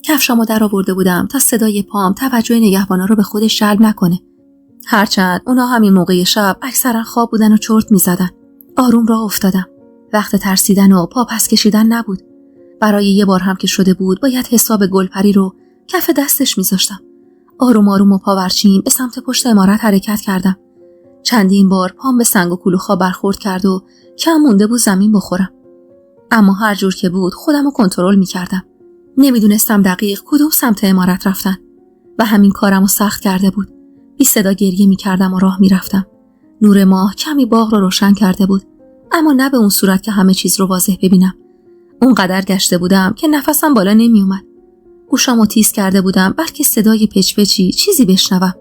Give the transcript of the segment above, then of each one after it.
کفشامو در آورده بودم تا صدای پام توجه نگهبانا رو به خودش جلب نکنه. هرچند اونا همین موقع شب اکثرا خواب بودن و چرت می‌زدن. آروم راه افتادم. وقت ترسیدن و پا پس کشیدن نبود. برای یه بار هم که شده بود باید حساب گلپری رو کف دستش می‌ذاشتم. آروم آروم و پاورچین به سمت پشت عمارت حرکت کردم. چندین بار پام به سنگ و کلوخا برخورد کرد و کم مونده بود زمین بخورم. اما هر جور که بود خودم رو کنترل می‌کردم. نمیدونستم دقیق کدوم سمت عمارت رفتن و همین کارم رو سخت کرده بود. بی صدا گریه می‌کردم و راه می‌رفتم. نور ماه کمی باغ رو روشن کرده بود، اما نه به اون صورت که همه چیز رو واضح ببینم. اونقدر گشته بودم که نفسم بالا نمی‌اومد. گوشامو تیز کرده بودم بلکه صدای پچ‌پچی چیزی بشنوم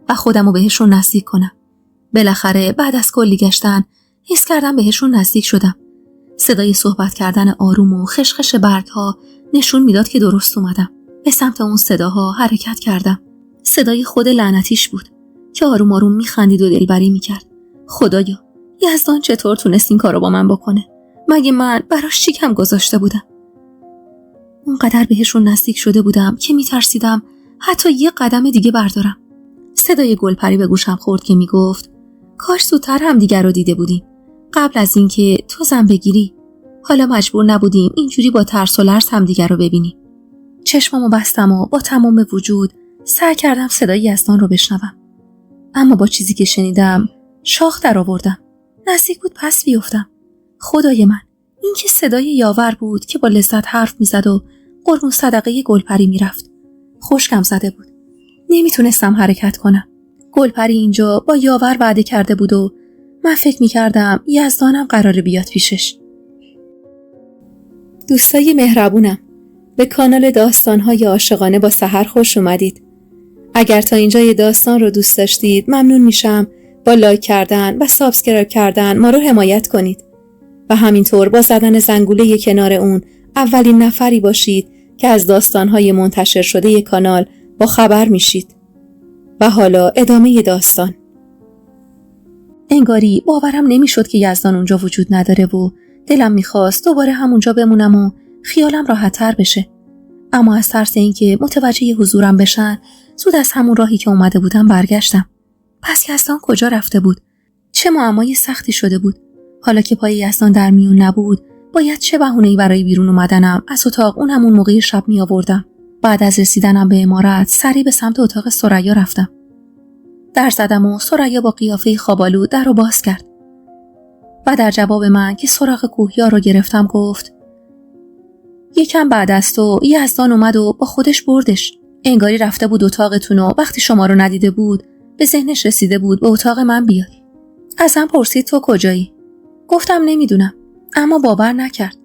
و خودمو بهشون نزدیک کنم. بالاخره بعد از کلی گشتن حس کردم بهشون نزدیک شدم. صدای صحبت کردن آروم و خشخش برگ‌ها نشون میداد که درست اومدم. به سمت اون صداها حرکت کردم. صدای خود لعنتیش بود که آروم آروم میخندید و دلبری میکرد. خدایا، یزدان چطور تونست این کارو با من بکنه؟ مگه من براش چی کم گذاشته بودم؟ اونقدر بهشون نزدیک شده بودم که میترسیدم حتی یه قدم دیگه بردارم. صدای گلپری به گوشم خورد که میگفت کاش زودتر هم دیگر رو دیده بودیم. قبل از اینکه تو زن بگیری، حالا مجبور نبودیم اینجوری با ترس و لرز هم دیگر رو ببینیم. چشمامو بستم و با تمام وجود سعی کردم صدای یزدان رو بشنوم. اما با چیزی که شنیدم شاخ در آوردم. نزدیک بود پس بیفتم. خدای من، این که صدای یاور بود که با لذت حرف میزد و قربون صدقه گلپری میرفت. خشکم زده بود. نمیتونستم حرکت کنم. گلپری اینجا با یاور وعده کرده بود و من فکر میکردم یزدانم قراره بیاد پیشش. دوستای مهربونم، به کانال داستان‌های عاشقانه با سحر خوش اومدید. اگر تا اینجای داستان رو دوست داشتید ممنون میشم با لایک کردن و سابسکرایب کردن ما رو حمایت کنید و همینطور با زدن زنگوله کنار اون اولین نفری باشید که از داستان‌های منتشر شده کانال با خبر میشید. و حالا ادامه داستان. انگاری باورم نمیشد که یزدان اونجا وجود نداره و دلم میخواست دوباره همونجا بمونم و خیالم راحت‌تر بشه. اما از ترس اینکه متوجه حضورم بشن زود از همون راهی که اومده بودم برگشتم. پس یزدان کجا رفته بود؟ چه معمای سختی شده بود؟ حالا که پای یزدان در میون نبود باید چه بهونه‌ای برای بیرون اومدنم از اتاق اون همون موقع شب می آوردم. بعد از رسیدنم به عمارت سریع به سمت اتاق ثریا رفتم. در زدم و ثریا با قیافه خواب‌آلود در رو باز کرد و در جواب من که سراغ کوهیار رو گرفتم گفت یکم بعد از تو یزدان اومد و با خودش بردش. انگاری رفته بود اتاقتون و وقتی شما رو ندیده بود به ذهنش رسیده بود به اتاق من بیاد. ازم پرسید تو کجایی؟ گفتم نمیدونم، اما باور نکرد.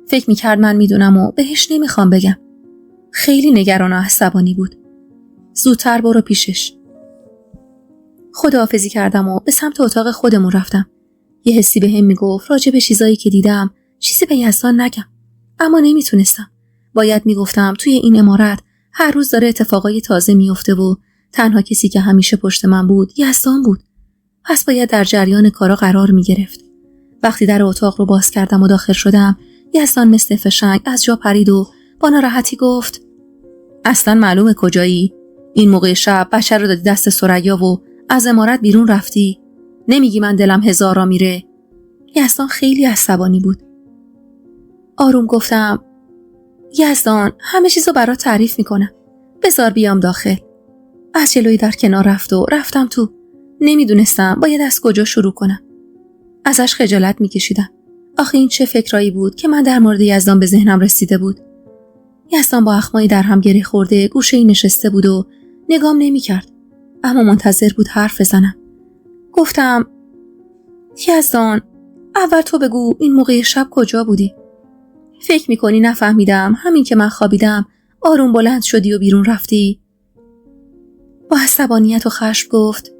فکر میکرد من میدونم و بهش نمیخوام بگم. خیلی نگران و عصبانی بود. زودتر برو پیشش. خداحافظی کردم و به سمت اتاق خودمون رفتم. یه حسی بهم میگفت راجع به چیزایی که دیدم چیزی به یزدان نگم، اما نمیتونستم. باید میگفتم توی این عمارت هر روز داره اتفاقای تازه میفته و تنها کسی که همیشه پشت من بود یزدان بود. پس باید در جریان کارا قرار میگرفت. وقتی در اتاق رو باز کردم و داخل شدم یزدان مثل فشنگ از جا پرید و با ناراحتی گفت اصلا معلومه کجایی؟ این موقع شب بچه رو دادی دست ثریا و از عمارت بیرون رفتی؟ نمیگی من دلم هزارا میره؟ یزدان خیلی عصبانی بود. آروم گفتم یزدان همه چیزو برات تعریف میکنم، بذار بیام داخل. از جلوی در کنار رفت و رفتم تو. نمیدونستم باید از کجا شروع کنم. ازش خجالت میکشیدم. آخه این چه فکرایی بود که من در مورد یزدان به ذهنم رسیده بود. یزدان با اخمایی در هم گره خورده گوشه‌ای نشسته بود و نگام نمیکرد، اما منتظر بود حرف بزنم. گفتم یزدان اول تو بگو این موقع شب کجا بودی؟ فکر میکنی نفهمیدم همین که من خوابیدم آروم بلند شدی و بیرون رفتی؟ با عصبانیت و خشم گفت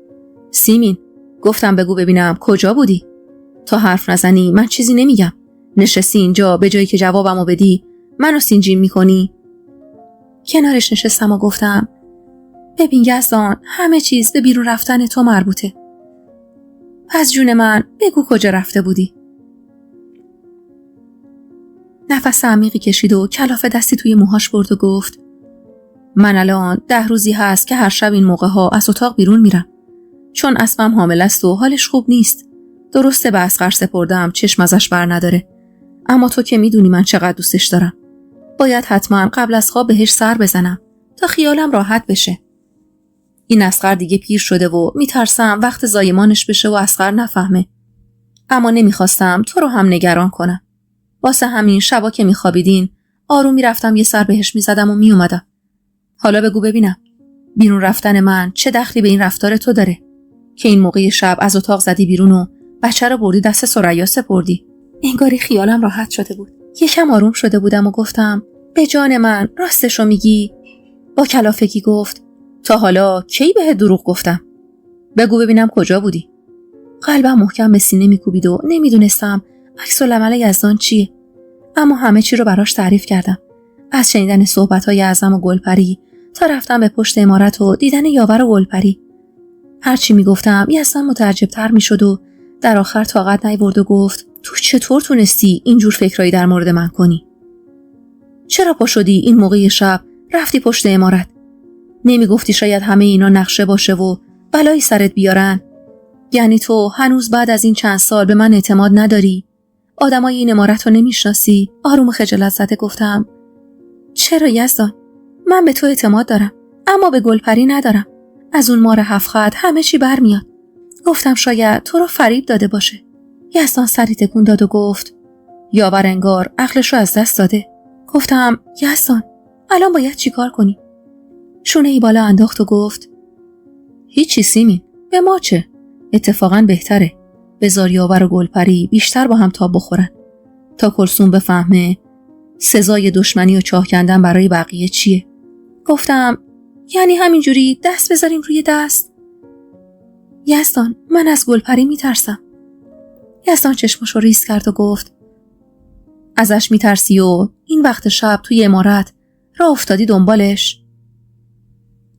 سیمین، گفتم بگو ببینم کجا بودی؟ تا حرف نزنی من چیزی نمیگم. نشستی اینجا به جایی که جوابمو بدی منو سینجیم میکنی؟ کنارش نشستم و گفتم ببین یزدان همه چیز به بیرون رفتن تو مربوطه. پس جون من بگو کجا رفته بودی؟ نفس عمیقی کشید و کلافه دستی توی موهاش برد و گفت من الان 10 روزی هست که هر شب این موقع ها از اتاق بیرون میرم. چون اسبم حامل است و حالش خوب نیست. درسته به اصغر سپردم، چشم ازش بر نداره. اما تو که میدونی من چقدر دوستش دارم. باید حتما قبل از خواب بهش سر بزنم تا خیالم راحت بشه. این اصغر دیگه پیر شده و میترسم وقت زایمانش بشه و اصغر نفهمه. اما نمیخواستم تو رو هم نگران کنم. واسه همین شبا که میخوابیدین آروم میرفتم یه سر بهش میزدم و میومدم. حالا بگو ببینم بیرون رفتن من چه دخلی به این رفتار تو داره که این موقع شب از اتاق زدی بیرون و بچه رو بردی دست ثریا سپردی؟ انگاری خیالم راحت شده بود. یکم آروم شده بودم و گفتم به جان من راستشو میگی؟ با کلافگی گفت تا حالا کی بهت دروغ گفتم؟ بگو ببینم کجا بودی؟ قلبم محکم به سینه میکوبید و نمیدونستم عکس العمل یزدان چیه. اما همه چی رو براش تعریف کردم. از شنیدن صحبت‌های اعظم و گلپری تا رفتم به پشت عمارت و دیدن یاور و گلپری. هرچی میگفتم یزدان متعجب‌تر میشد و در آخر طاقت نیاورد و گفت تو چطور تونستی اینجور فکرایی در مورد من کنی؟ چرا پا شدی این موقع شب رفتی پشت عمارت؟ نمیگفتی شاید همه اینا نقشه باشه و بلایی سرت بیارن؟ یعنی تو هنوز بعد از این چند سال به من اعتماد نداری؟ آدمای این عمارت رو نمیشناسی؟ آروم و خجالت زده گفتم چرا یزدان؟ من به تو اعتماد دارم اما به گلپری ندارم. از اون مار 7 خط همه چی برمیاد. گفتم شاید تو رو فریب داده باشه. یزدان سری تکون داد و گفت یاور انگار عقلش رو از دست داده. گفتم یزدان الان باید چیکار کنی؟ شونه ای بالا انداخت و گفت هیچی سیمین، به ما چه؟ اتفاقا بهتره. بذار یاور و گلپری بیشتر با هم تاب بخورن تا کلثوم بفهمه سزای دشمنی و چاه کندن برای بقیه چیه. گفتم یعنی همینجوری دست بذاریم روی دست؟ یزدان من از گلپری میترسم. یزدان چشمشو ریز کرد و گفت ازش میترسی و این وقت شب توی عمارت راه افتادی دنبالش؟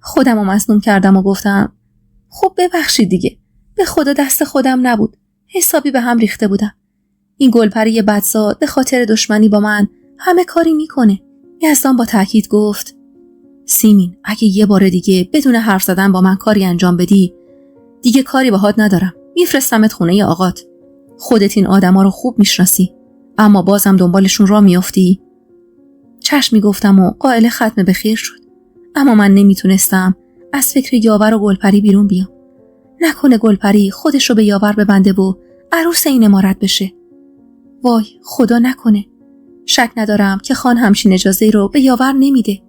خودمو مظلوم کردم و گفتم خب ببخشید دیگه، به خدا دست خودم نبود، حسابی به هم ریخته بودم. این گلپری بدزاد به خاطر دشمنی با من همه کاری میکنه. یزدان با تأکید گفت سیمین اگه یه بار دیگه بدون حرف زدن با من کاری انجام بدی دیگه کاری باهات ندارم، میفرستمت خونه آقات. خودت این آدما رو خوب میشناسی اما بازم دنبالشون راه میافتی. چشم میگفتم و قائل ختم به خیر شد. اما من نمیتونستم از فکر یاور و گلپری بیرون بیام. نکنه گلپری خودش رو به یاور ببنده و عروس این عمارت بشه. وای خدا نکنه. شک ندارم که خان همچین اجازه رو به یاور نمیده.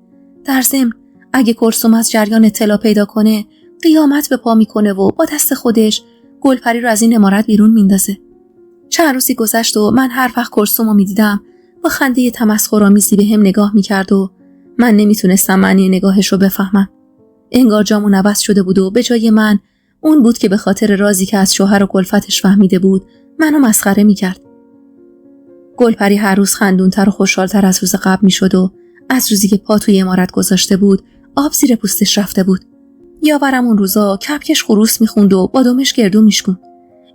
در ضمن اگه کلثوم از جریان اطلاع پیدا کنه قیامت به پا میکنه و با دست خودش گلپری رو از این عمارت بیرون میندازه. چند روزی گذشت و من هر وقت کلثوم رو میدیدم با خنده تمسخرآمیزی به هم نگاه میکرد و من نمیتونستم معنی نگاهش رو بفهمم. انگار جامون عوض شده بود و به جای من اون بود که به خاطر رازی که از شوهر و کلفتش فهمیده بود منو مسخره میکرد. گلپری هر روز خندونتر و خوشحالتر از روز قبل میشد و از روزی که پا توی عمارت گذاشته بود آب زیر پوستش رفته بود. یاورم اون روزا کپکش خروس میخوند و با دمش گردو میشکوند.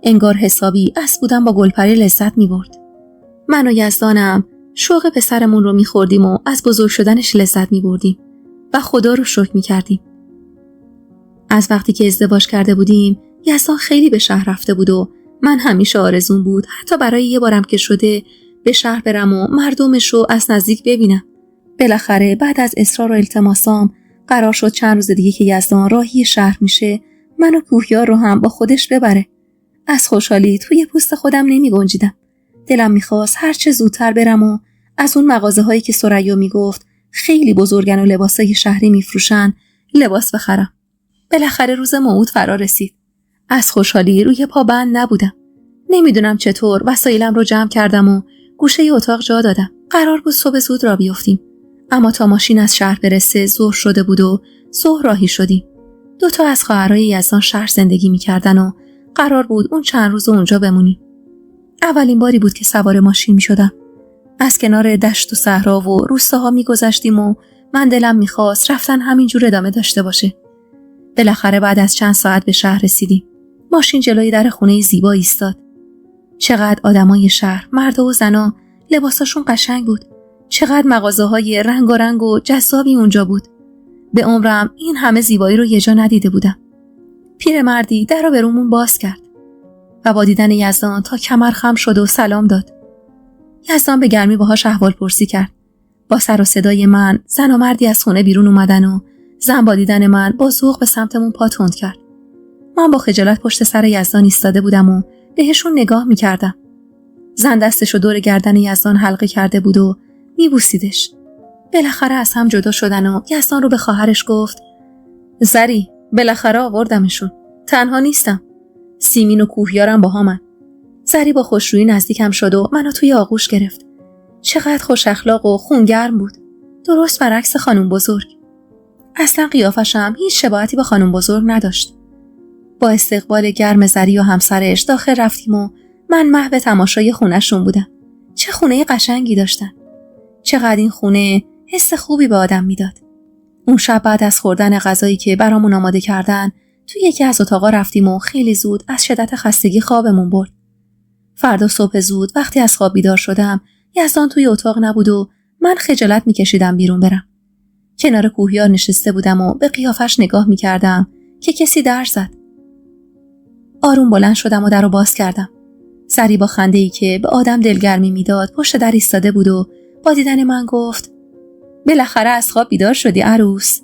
انگار حسابی اسب بودم با گلپری لذت میبرد. من و یزدانم شوق پسرمون رو میخوردیم و از بزرگ شدنش لذت میبردیم و خدا رو شکر میکردیم. از وقتی که ازدواج کرده بودیم یزدان خیلی به شهر رفته بود و من همیشه آرزوم بود حتی برای یه بارم که شده به شهر برم و مردمش رو از نزدیک ببینم. بالاخره بعد از اصرار و التماسام قرار شد چند روز دیگه که یزدان راهی شهر میشه منو کوهیار رو هم با خودش ببره. از خوشحالی توی پوست خودم نمی گنجیدم. دلم میخواست هر چه زودتر برم و از اون مغازه هایی که ثریا میگفت خیلی بزرگن و لباسای شهری میفروشن لباس بخرم. بالاخره روز موعود فرا رسید. از خوشحالی روی پا بند نبودم. نمیدونم چطور وسایلم رو جمع کردم و گوشه اتاق جا دادم. قرار بود صبح زود را بیفتیم. اما تا ماشین از شهر برسه ظهر شده بود و ظهر راهی شدیم. 2 تا از خواهرای یزدان شهر زندگی میکردن و قرار بود اون چند روز اونجا بمونیم. اولین باری بود که سوار ماشین میشدم. از کنار دشت و صحرا و روستاها میگذشتیم و من دلم میخواست رفتن همینجور ادامه داشته باشه. بالاخره بعد از چند ساعت به شهر رسیدیم. ماشین جلوی در خونه زیبا ایستاد. چقدر آدمای شهر، مرد و زنا، لباساشون قشنگ بود. چقدر مغازه‌های رنگارنگ و جذابی اونجا بود. به عمرم این همه زیبایی رو یه جا ندیده بودم. پیرمردی در رو به رومون باز کرد و با دیدن یزدان تا کمر خم شد و سلام داد. یزدان به گرمی باهاش احوال پرسی کرد. با سر و صدای من زن و مردی از خونه بیرون اومدن و زن با دیدن من با ذوق به سمتمون پا تند کرد. من با خجالت پشت سر یزدان ایستاده بودم و بهشون نگاه می‌کردم. زن دستشو دور گردن یزدان حلقه کرده بود و میبوسیدش. بالاخره از هم جدا شدن و یزدان رو به خواهرش گفت: زری، بالاخره آوردمشون. تنها نیستم. سیمین و کوهیارم با همن. زری با خوشرویی نزدیکم شد و منو توی آغوش گرفت. چقدر خوش اخلاق و خونگرم بود. درست برعکس خانم بزرگ. اصلا قیافشم هیچ شباهتی با خانم بزرگ نداشت. با استقبال گرم زری و همسرش داخل رفتیم و من محو تماشای خونه‌شون بودم. چه خونه قشنگی داشتن. چقدر این خونه حس خوبی به آدم میداد. اون شب بعد از خوردن غذایی که برامون آماده کردن توی یکی از اتاقا رفتیم و خیلی زود از شدت خستگی خوابمون برد. فردا صبح زود وقتی از خواب بیدار شدم یزدان توی اتاق نبود و من خجالت میکشیدم بیرون برم. کنار کوهیار نشسته بودم و به قیافش نگاه میکردم که کسی در زد. آروم بلند شدم و در رو باز کردم. سری با خنده‌ای که به آدم دلگرمی میداد پشت در ایستاده بود و با دیدن من گفت: بالاخره از خواب بیدار شدی عروس.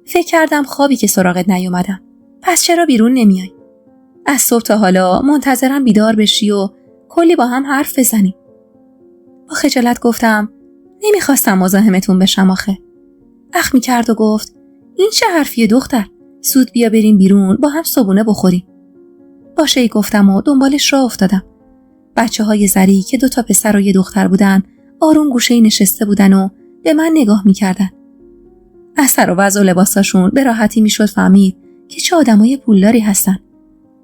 فکر کردم خوابی که سراغت نیومدم. پس چرا بیرون نمیای؟ از صبح تا حالا منتظرم بیدار بشی و کلی با هم حرف بزنیم. با خجالت گفتم: نمیخواستم مزاحمتون بشم آخه. اخ میکرد و گفت: این چه حرفیه دختر؟ زود بیا بریم بیرون با هم صبونه بخوریم. باشه گفتم و دنبالش راه افتادم. بچه‌های زری که 2 پسر و 1 دختر بودن آروم گوشه‌ای نشسته بودن و به من نگاه میکردن. از سر و وضع و لباساشون به راحتی میشد فهمید که چه آدمای پولداری هستن.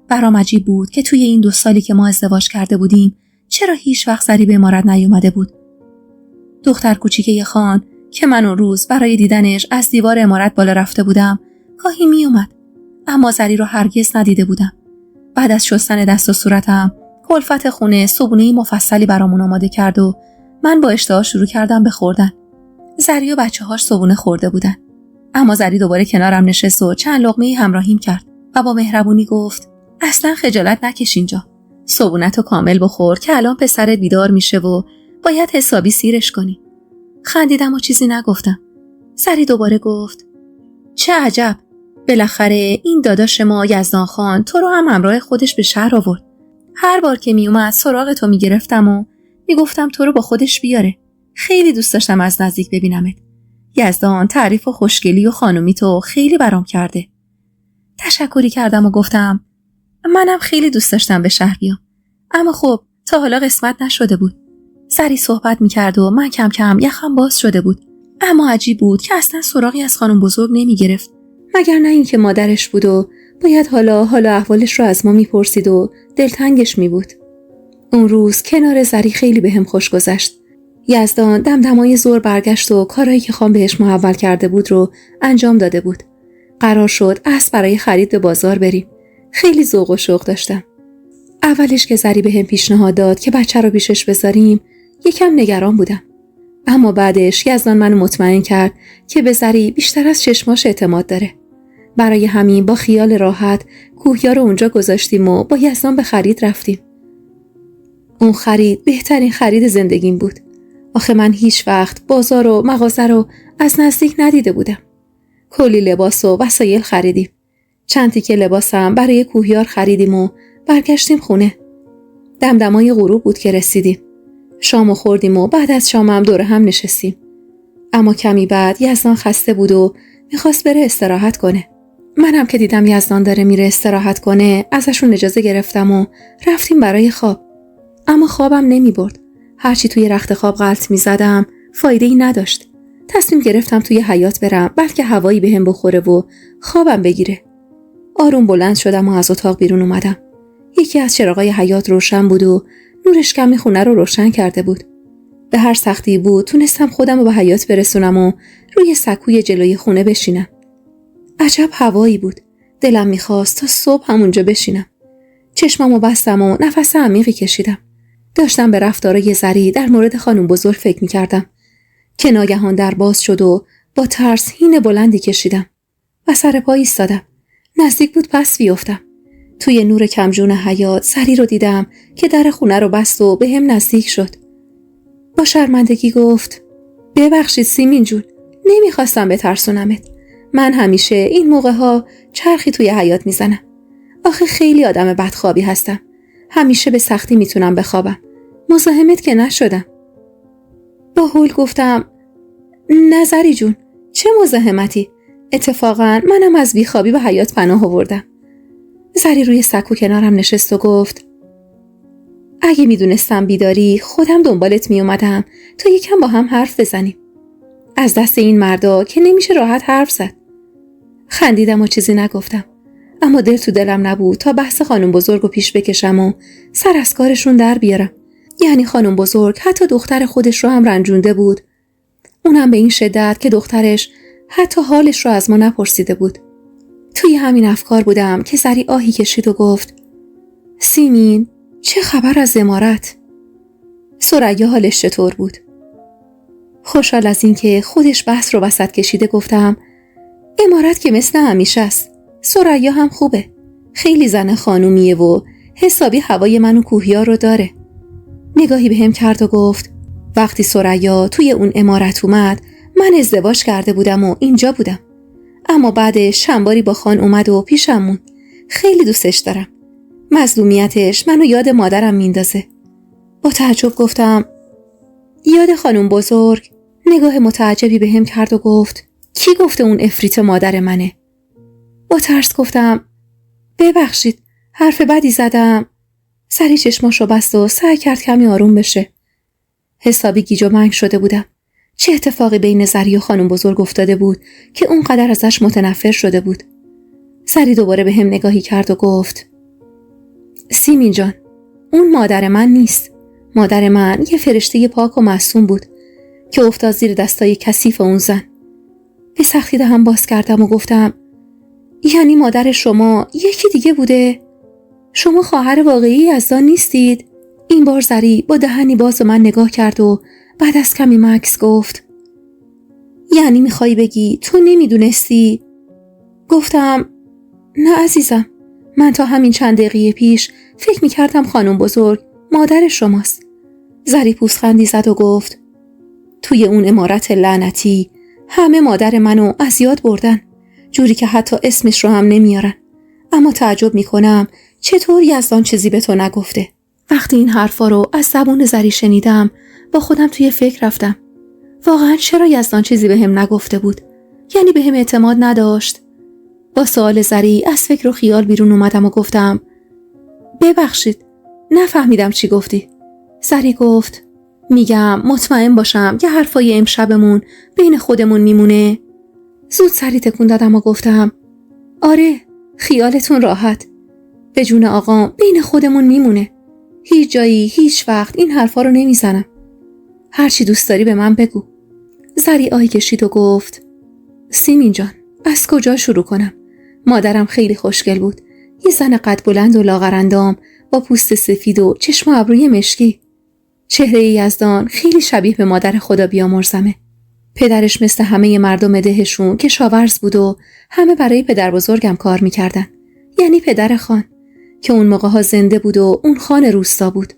برام عجیب بود که توی این 2 سالی که ما ازدواج کرده بودیم چرا هیچ وقت زری به امارت نیومده بود. دختر کوچیکه خان که من اون روز برای دیدنش از دیوار امارت بالا رفته بودم گاهی میومد، اما زری رو هرگز ندیده بودم. بعد از شستن دست و صورتم کلفت خونه صبحونه مفصلی برامون آماده کرد و من با اشتها شروع کردم به خوردن. زری و بچه‌هاش صبحونه خورده بودن، اما زری دوباره کنارم نشست و چند لقمه‌ای همراهیم کرد و با مهربونی گفت: اصلا خجالت نکش اینجا. صبحونه‌تو کامل بخور که الان پسرت بیدار میشه و باید حسابی سیرش کنی. خندیدم و چیزی نگفتم. زری دوباره گفت: چه عجب، بالاخره این داداش ما یزدان خان تو رو هم همراه خودش به شهر آورد. هر بار که می اومد سراغ تو میگرفتم و میگفتم تو رو با خودش بیاره. خیلی دوست داشتم از نزدیک ببینمت. یزدان تعریف و خوشگلی و خانومی تو خیلی برام کرده. تشکری کردم و گفتم: منم خیلی دوست داشتم به شهر بیام، اما خب تا حالا قسمت نشده بود. سری صحبت میکرد و من کم کم یخم باز شده بود، اما عجیب بود که اصلا سراغی از خانم بزرگ نمیگرفت، مگر نه اینکه مادرش بود و باید حالا احوالش رو از ما میپرسید و دلتنگش میبود. اون روز کنار زری خیلی بهم خوش گذشت. یزدان دمدمای ظهر برگشت و کارایی که خان بهش محول کرده بود رو انجام داده بود. قرار شد اسب برای خرید به بازار بریم. خیلی ذوق و شوق داشتم. اولش که زری بهم پیشنهاد داد که بچه رو پیشش بذاریم یکم نگران بودم، اما بعدش یزدان منو مطمئن کرد که به زری بیشتر از چشماش اعتماد داره. برای همین با خیال راحت کوهیار رو اونجا گذاشتیم و با یزدان به خرید رفتیم. اون خرید بهترین خرید زندگیم بود. آخه من هیچ وقت بازار و مغازه رو از نزدیک ندیده بودم. کلی لباس و وسایل خریدیم. چند تیکه لباسم برای کوهیار خریدیم و برگشتیم خونه. دمدمای غروب بود که رسیدیم. شامو خوردیم و بعد از شام هم دور هم نشستیم. اما کمی بعد یزدان خسته بود و میخواست بره استراحت کنه. منم که دیدم یزدان داره میره استراحت کنه ازشون اجازه گرفتم و رفتیم برای خواب. اما خوابم نمی برد. هرچی توی رخت خواب غلط میزدم فایده‌ای نداشت. تصمیم گرفتم توی حیاط برم بلکه هوایی بهم بخوره و خوابم بگیره. آروم بلند شدم و از اتاق بیرون اومدم. یکی از چراغای حیاط روشن بود و نورش کمی خونه رو روشن کرده بود. به هر سختی بود تونستم خودم رو به حیاط برسونم و روی سکوی جلوی خونه بشینم. عجب هوایی بود. دلم میخواست تا صبح همونجا بشینم. چشمامو بستم و نفس عمیقی کشیدم. داشتم به رفتارای زری در مورد خانم بزرگ فکر میکردم که ناگهان در باز شد و با ترس هین بلندی کشیدم و سر پا ایستادم. نزدیک بود پس بیفتم. توی نور کمجون حیاط سری رو دیدم که در خونه رو بست و به هم نزدیک شد. با شرمندگی گفت: ببخشید سیمین جون، نمیخواستم بترسونمت. من همیشه این موقع ها چرخی توی حیاط میزنم. آخه خیلی آدم بدخوابی هستم. همیشه به سختی میتونم بخوابم. مزاحمت که نشدم. با هول گفتم: نظری جون، چه مزاحمتی؟ اتفاقا منم از بیخوابی به حیاط پناه آوردم. زری روی سکو کنارم نشست و گفت: اگه میدونستم بیداری خودم دنبالت میومدم تا یکم با هم حرف بزنیم. از دست این مردا که نمیشه راحت حرف زد. خندیدم و چیزی نگفتم، اما دل تو دلم نبود تا بحث خانم بزرگ رو پیش بکشم و سر از کارشون در بیارم. یعنی خانم بزرگ حتی دختر خودش رو هم رنجونده بود، اونم به این شدت که دخترش حتی حالش رو از ما نپرسیده بود. توی همین افکار بودم که زری آهی کشید و گفت: سیمین، چه خبر از امارت؟ ثریا حالش چطور بود؟ خوشحال از این که خودش بحث رو وسط کشیده گفتم: امارت که مثل همیشه است. ثریا هم خوبه. خیلی زن خانومیه و حسابی هوای من و کوهیا رو داره. نگاهی بهم کرد و گفت: وقتی ثریا توی اون امارت اومد من ازدواج کرده بودم و اینجا بودم. اما بعدش چند باری با خان اومد و پیشم موند. خیلی دوستش دارم. مظلومیتش منو یاد مادرم میندازه. با تعجب گفتم: یاد خانم بزرگ؟ نگاه متعجبی بهم کرد و گفت: کی گفته اون افریت مادر منه؟ با ترس گفتم: ببخشید، حرف بدی زدم. سری چشماشو بست و سعی کرد کمی آروم بشه. حسابی گیج و منگ شده بودم. چه اتفاقی بین زری و خانم بزرگ افتاده بود که اونقدر ازش متنفر شده بود؟ سری دوباره به هم نگاهی کرد و گفت: سیمین جان، اون مادر من نیست. مادر من یه فرشته پاک و معصوم بود که افتاد زیر دستای کثیف اون زن. به سختی دهن باز کردم و گفتم: یعنی مادر شما یکی دیگه بوده؟ شما خواهر واقعی یزدان نیستید؟ این بار زری با دهنی باز به من نگاه کرد و بعد از کمی مکث گفت: یعنی میخوایی بگی تو نمیدونستی؟ گفتم: نه عزیزم، من تا همین چند دقیقه پیش فکر میکردم خانم بزرگ مادر شماست. زری پوزخندی زد و گفت: توی اون امارت لعنتی همه مادر منو از یاد بردن، جوری که حتی اسمش رو هم نمیارن. اما تعجب میکنم چطور یزدان چیزی به تو نگفته. وقتی این حرفا رو از زبون زری شنیدم با خودم توی فکر رفتم. واقعا چرا یزدان چیزی به هم نگفته بود؟ یعنی به هم اعتماد نداشت؟ با سوال زری از فکر و خیال بیرون اومدم و گفتم: ببخشید، نفهمیدم چی گفتی. زری گفت: میگم مطمئن باشم که حرفای امشبمون بین خودمون میمونه. زود سری تکون دادم و گفتم: آره، خیالتون راحت. به جون آقام بین خودمون میمونه. هیچ جایی هیچ وقت این حرفا رو نمیزنم. هرچی دوست داری به من بگو. زری آهی کشید و گفت: سیمین جان، از کجا شروع کنم؟ مادرم خیلی خوشگل بود. یه زن قد بلند و لاغرندام با پوست سفید و چشم و ابروی مشکی. چهره یزدان خیلی شبیه به مادر خدا بیامرزمه. پدرش مثل همه مردم دهشون کشاورز بود و همه برای پدر بزرگم کار میکردن. یعنی پدر خان که اون موقع ها زنده بود و اون خان روستا بود.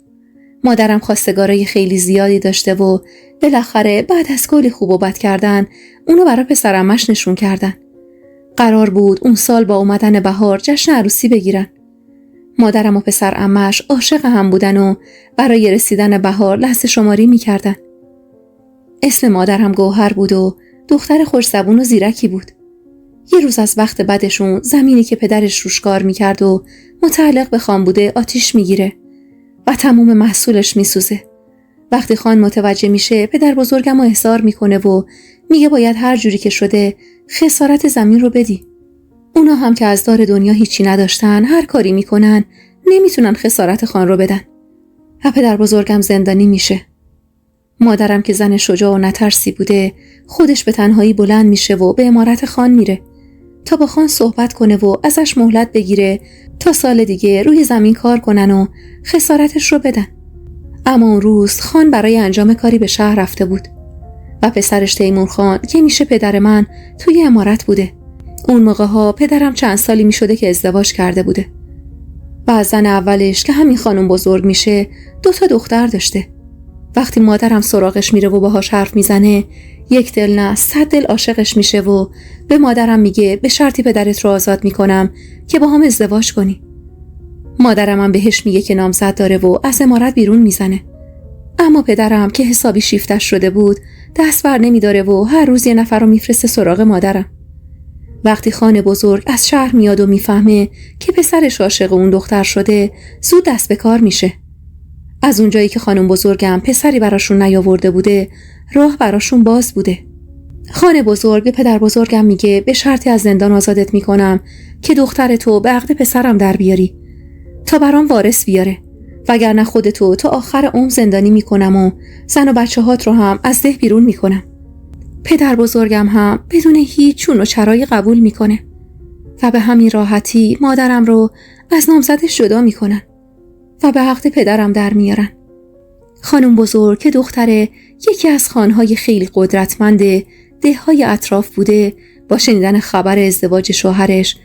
مادرم خواستگارای خیلی زیادی داشته و بالاخره بعد از کلی خوب و بد کردن اونو برای پسرعمش نشون کردن. قرار بود اون سال با اومدن بهار جشن عروسی بگیرن. مادرم و پسرعمش عاشق هم بودن و برای رسیدن بهار لحظه شماری میکردن. اسم مادرم گوهر بود و دختر خوش‌زبون و زیرکی بود. یه روز از وقت بعدشون زمینی که پدرش روش کار میکرد و متعلق به خان بوده آتیش میگیره و تموم محصولش میسوزه. وقتی خان متوجه میشه پدر بزرگم رو احضار میکنه و میگه باید هر جوری که شده خسارت زمین رو بدی. اونا هم که از دار دنیا هیچی نداشتن هر کاری میکنن نمیتونن خسارت خان رو بدن و پدر بزرگم زندانی میشه. مادرم که زن شجاع و نترسی بوده خودش به تنهایی بلند میشه و به امارت خان میره تا با خان صحبت کنه و ازش مهلت بگیره تا سال دیگه روی زمین کار کنن و خسارتش رو بدن. اما اون روز خان برای انجام کاری به شهر رفته بود. و پسرش تیمور خان که میشه پدر من توی عمارت بوده. اون موقع ها پدرم چند سالی میشده که ازدواج کرده بوده و از زن اولش که همین خانم بزرگ میشه 2 دختر داشته. وقتی مادرم سراغش میره و باهاش حرف میزنه، یک دل نه 100 دل عاشقش میشه و به مادرم میگه به شرطی پدرت رو آزاد میکنم که با هم ازدواج کنی. مادرم هم بهش میگه که نامزد داره و از عمارت بیرون میزنه. اما پدرم که حسابی شیفتش شده بود دست بر نمیداره و هر روز یه نفر رو میفرسته سراغ مادرم. وقتی خان بزرگ از شهر میاد و میفهمه که پسرش عاشق اون دختر شده، زود دست به کار میشه. از اونجایی که خانم بزرگم پسری براشون نیاورده بوده، راه براشون باز بوده. خان بزرگ به پدر بزرگم میگه به شرطی از زندان آزادت میکنم که دختر تو به عقد پسرم در بیاری تا برام وارث بیاره، وگرنه خودتو تا آخر عمر زندانی میکنم و زن و بچه هات رو هم از ده بیرون میکنم. پدر بزرگم هم بدون هیچ چون و چرایی قبول میکنه و به همین راحتی مادرم رو از نامزدش جدا میکنن و به عقد پدرم در میارن. خانم بزرگ که دختر یکی از خانهای خیلی قدرتمند دههای اطراف بوده، با شنیدن خبر ازدواج شوهرش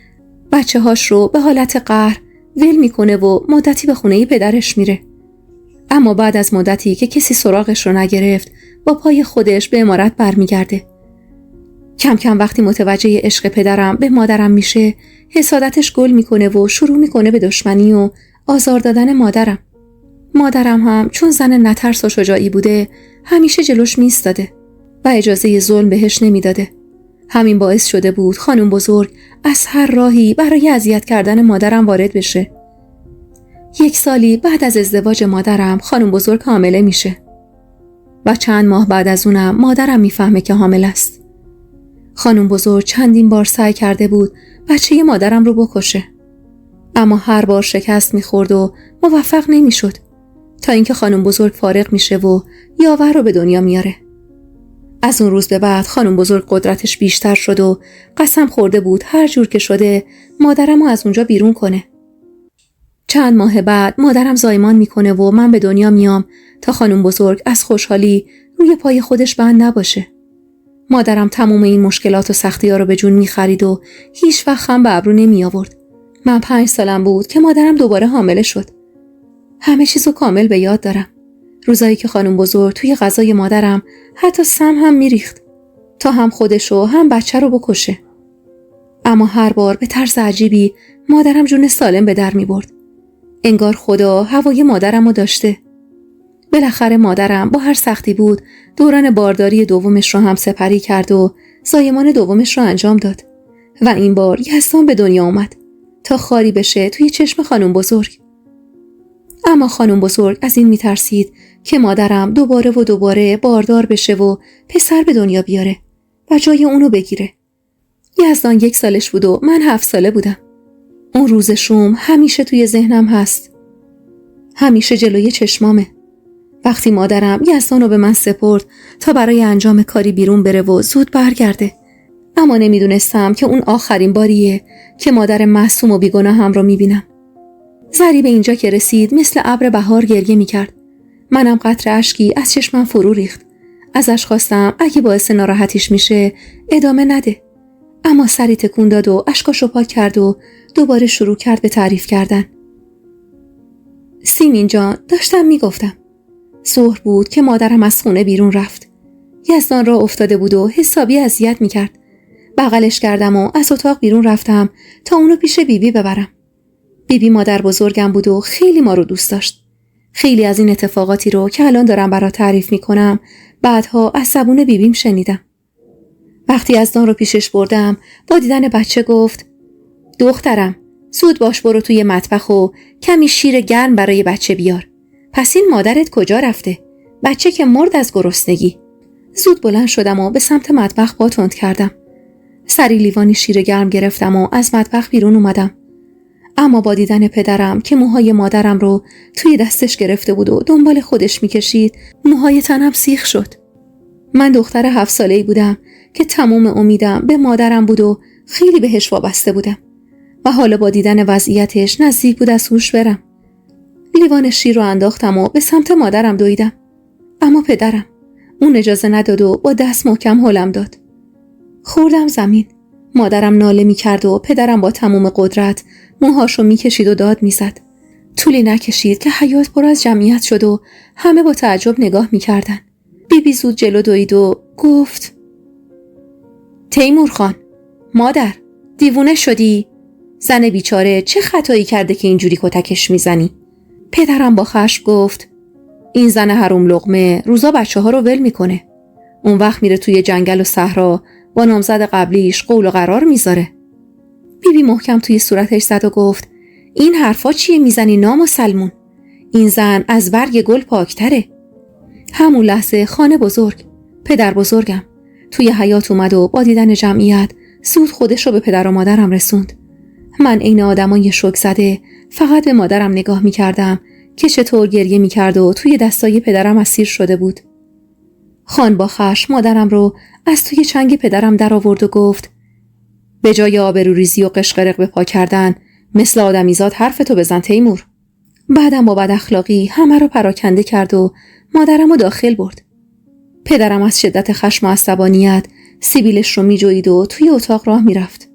بچه هاش رو به حالت قهر ول میکنه و مدتی به خونه پدرش میره. اما بعد از مدتی که کسی سراغش رو نگرفت، با پای خودش به عمارت برمیگرده. کم کم وقتی متوجه عشق پدرم به مادرم میشه، حسادتش گل میکنه و شروع میکنه به دشمنی و آزار دادن مادرم. مادرم هم چون زن نترس و شجاعی بوده، همیشه جلوش میستاده و اجازه ظلم بهش نمیداده. همین باعث شده بود خانم بزرگ از هر راهی برای اذیت کردن مادرم وارد بشه. 1 سالی بعد از ازدواج مادرم خانم بزرگ حامله میشه و چند ماه بعد از اونم مادرم میفهمه که حامل است. خانم بزرگ چندین بار سعی کرده بود بچه مادرم رو بکشه، اما هر بار شکست میخورد و موفق نمیشد، تا اینکه خانم بزرگ فارغ میشه و یاور رو به دنیا میاره. از اون روز به بعد خانم بزرگ قدرتش بیشتر شد و قسم خورده بود هر جور که شده مادرم رو از اونجا بیرون کنه. چند ماه بعد مادرم زایمان میکنه و من به دنیا میام تا خانم بزرگ از خوشحالی روی پای خودش بند نباشه. مادرم تمام این مشکلات و سختی‌ها رو به جون میخرید و هیچ وقت خم به ابرو نمی آورد. من 5 سالم بود که مادرم دوباره حامله شد. همه چیزو کامل به یاد دارم. روزایی که خانم بزرگ توی غذای مادرم حتی سم هم میریخت تا هم خودشو هم بچه رو بکشه. اما هر بار به طرز عجیبی مادرم جون سالم به در میبرد. انگار خدا هوای مادرم رو داشته. بالاخره مادرم با هر سختی بود دوران بارداری دومش رو هم سپری کرد و زایمان دومش رو انجام داد و این بار یزدان به دنیا اومد تا خاری بشه توی چشم خانم بزرگ. اما خانم بزرگ از این میترسید که مادرم دوباره باردار بشه و پسر به دنیا بیاره و جای اونو بگیره. یزدان 1 سالش بود و من 7 ساله بودم. اون روز شوم همیشه توی ذهنم هست، همیشه جلوی چشمامه. وقتی مادرم یزدان رو به من سپرد تا برای انجام کاری بیرون بره و زود برگرده، اما نمیدونستم که اون آخرین باریه که مادر معصوم و بیگناهم رو میبینم. زری به اینجا که رسید مثل ابر بهار گریه میکرد. منم قطره اشکی از چشمم فرو ریخت. ازش خواستم اگه باعث ناراحتیش میشه ادامه نده، اما سری تکون داد و اشکاشو پاک کرد و دوباره شروع کرد به تعریف کردن. سیمین جان، داشتم میگفتم. ظهر بود که مادرم از خونه بیرون رفت. یزدان را افتاده بود و حسابی اذیت میکرد. بغلش کردم و از اتاق بیرون رفتم تا اونو پیش بیبی ببرم. بیبی مادر بزرگم بود و خیلی ما رو دوست داشت. خیلی از این اتفاقاتی رو که الان دارم برات تعریف میکنم بعدها از زبون بیبیم شنیدم. وقتی یزدان رو پیشش بردم با دیدن بچه گفت: دخترم، زود باش برو توی مطبخ و کمی شیر گرم برای بچه بیار. پس این مادرت کجا رفته؟ بچه که مرد از گرسنگی. زود بلند شدم و به سمت مطبخ با تند کردم. سری لیوانی شیر گرم گرفتم و از مطبخ بیرون اومدم. اما با دیدن پدرم که موهای مادرم رو توی دستش گرفته بود و دنبال خودش میکشید، موهای تنم سیخ شد. من دختر 7 ساله‌ای بودم که تمام امیدم به مادرم بود و خیلی بهش وابسته بودم و حالا با دیدن وضعیتش نزدیک بود از هوش برم. لیوان شیر رو انداختم و به سمت مادرم دویدم. اما پدرم، اون اجازه نداد و با دست محکم هلم داد. خوردم زمین. مادرم ناله می کرد و پدرم با تمام قدرت موهاشو می کشید و داد می زد. طولی نکشید که حیاط پر از جمعیت شد و همه با تعجب نگاه می کردن. بیبی زود جلو دوید و گفت: تیمور خان، مادر، دیوونه شدی؟ زن بیچاره چه خطایی کرده که اینجوری کتکش میزنی؟ پدرم با خشم گفت: این زن حروم لقمه روزا بچه ها رو ول میکنه. اون وقت میره توی جنگل و صحرا با نامزد قبلیش قول و قرار میذاره. بیبی محکم توی صورتش زد و گفت: این حرفا چیه میزنی نامسلمون؟ این زن از برگ گل پاکتره. همون لحظه خانه بزرگ، پدر بزرگم، توی حیاط اومد و با دیدن جمعیت زود خودش رو به پدر و مادرم رسوند. من عین آدمای شوک زده فقط به مادرم نگاه میکردم که چطور گریه میکرد و توی دستای پدرم اسیر شده بود. خان با خشم مادرم رو از توی چنگ پدرم در آورد و گفت: به جای آبروریزی و قشقرق به پا کردن مثل آدمیزاد حرفتو بزن تیمور. بعدم با بد اخلاقی همه رو پراکنده کرد و مادرم رو داخل برد. پدرم از شدت خشم و عصبانیت سیبیلش رو میجوید و توی اتاق راه میرفت.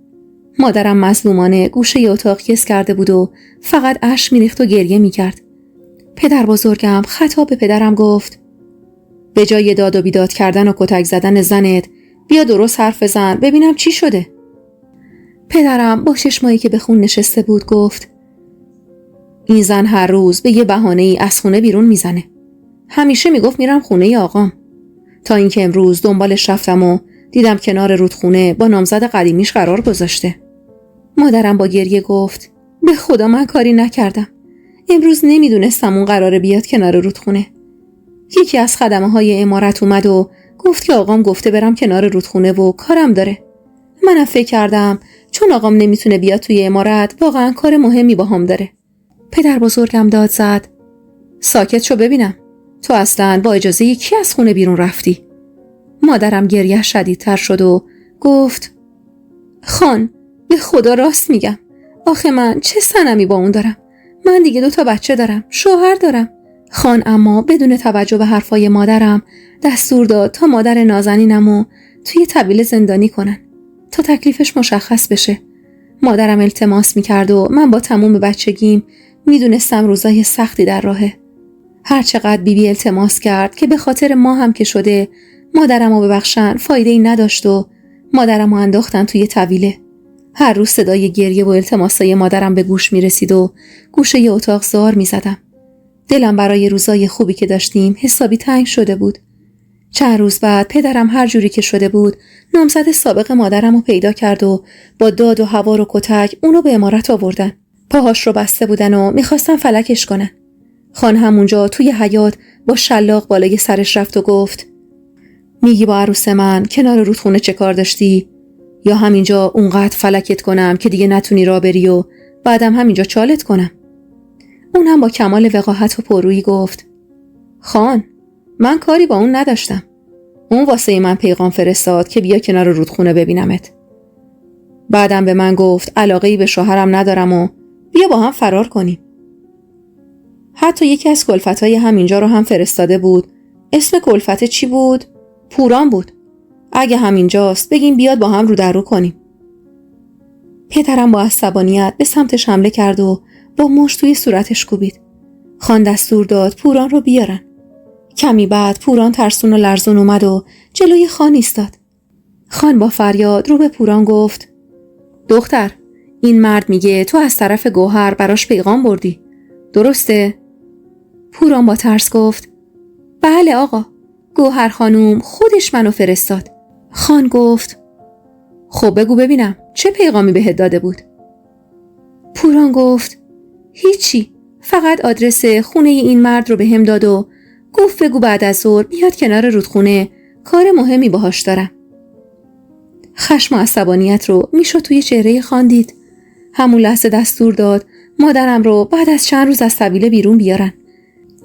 مادرم مظلومانه گوشه اتاق کس کرده بود و فقط اشک میریخت و گریه میکرد. پدر بزرگم خطاب به پدرم گفت: به جای داد و بیداد کردن و کتک زدن زنت بیا درست حرف بزن ببینم چی شده. پدرم با چشمایی که به خون نشسته بود گفت: این زن هر روز به یه بهانه‌ای از خونه بیرون میزنه. همیشه میگفت میرم خونه آقام، تا اینکه امروز دنبالش رفتم و دیدم کنار رودخونه با نامزد قدیمیش قرار گذاشته. مادرم با گریه گفت: به خدا من کاری نکردم. امروز نمیدونستم اون قراره بیاد کنار رودخونه. یکی از خدمه‌های عمارت اومد و گفت که آقام گفته برم کنار رودخونه و کارم داره. منم فکر کردم چون آقام نمیتونه بیاد توی عمارت واقعا کار مهمی باهام داره. پدر بزرگم داد زد: ساکت شو ببینم، تو اصلاً با اجازه کی از خونه بیرون رفتی؟ مادرم گریه شدیدتر شد و گفت: خان، به خدا راست میگم. آخه من چه صنمی با اون دارم؟ من دیگه 2 بچه دارم، شوهر دارم. خان اما بدون توجه به حرفای مادرم دستور داد تا مادر نازنینمو توی طویله زندانی کنن تا تکلیفش مشخص بشه. مادرم التماس میکرد و من با تموم بچگیم میدونستم روزای سختی در راهه. هر چقدر بیبی التماس کرد که به خاطر ما هم که شده مادرمو ببخشن فایده ای نداشت و مادرمو انداختن توی طویله. هر روز صدای گریه و التماسای مادرم به گوش میرسید و گوشه ی اتاق زار میزدم. دلم برای روزای خوبی که داشتیم حسابی تنگ شده بود. چند روز بعد پدرم هر جوری که شده بود نامزد سابق مادرمو پیدا کرد و با داد و هوار و کتک اونو به عمارت آوردن. پاهاش رو بسته بودن و میخواستن فلکش کنن. خان همونجا توی حیاط با شلاق بالای سرش رفت و گفت: میگی با عروس من کنار رودخونه چه کار داشتی؟ یا همینجا اونقدر فلکت کنم که دیگه نتونی راه بری و بعدم همینجا چالت کنم؟ اون هم با کمال وقاحت و پررویی گفت: خان، من کاری با اون نداشتم. اون واسه من پیغام فرستاد که بیا کنار رودخونه ببینمت. بعدم به من گفت علاقه‌ای به شوهرم ندارم و بیا با هم فرار کنیم. حتی یکی از کلفتای همینجا رو هم فرستاده بود. اسم کلفت چی بود؟ پوران بود. اگه همینجاست بگیم بیاد با هم رو در رو کنیم. پدرم با عصبانیت به سمتش حمله کرد و با مشت توی صورتش کوبید. خان دستور داد پوران رو بیارن. کمی بعد پوران ترسون و لرزون اومد و جلوی خان ایستاد. خان با فریاد رو به پوران گفت: دختر، این مرد میگه تو از طرف گوهر براش پیغام بردی. درسته؟ پوران با ترس گفت: بله آقا، گوهر خانوم خودش منو فرستاد. خان گفت: خب بگو ببینم چه پیغامی بهت داده بود؟ پوران گفت: هیچی، فقط آدرس خونه این مرد رو بهم داد و گفت بگو بعد از ظهر بیاد کنار رودخونه، کار مهمی باهاش دارم. خشم و عصبانیت رو میشد توی چهره خان دید. همون لحظه دستور داد مادرم رو بعد از چند روز از طویله بیرون بیارن.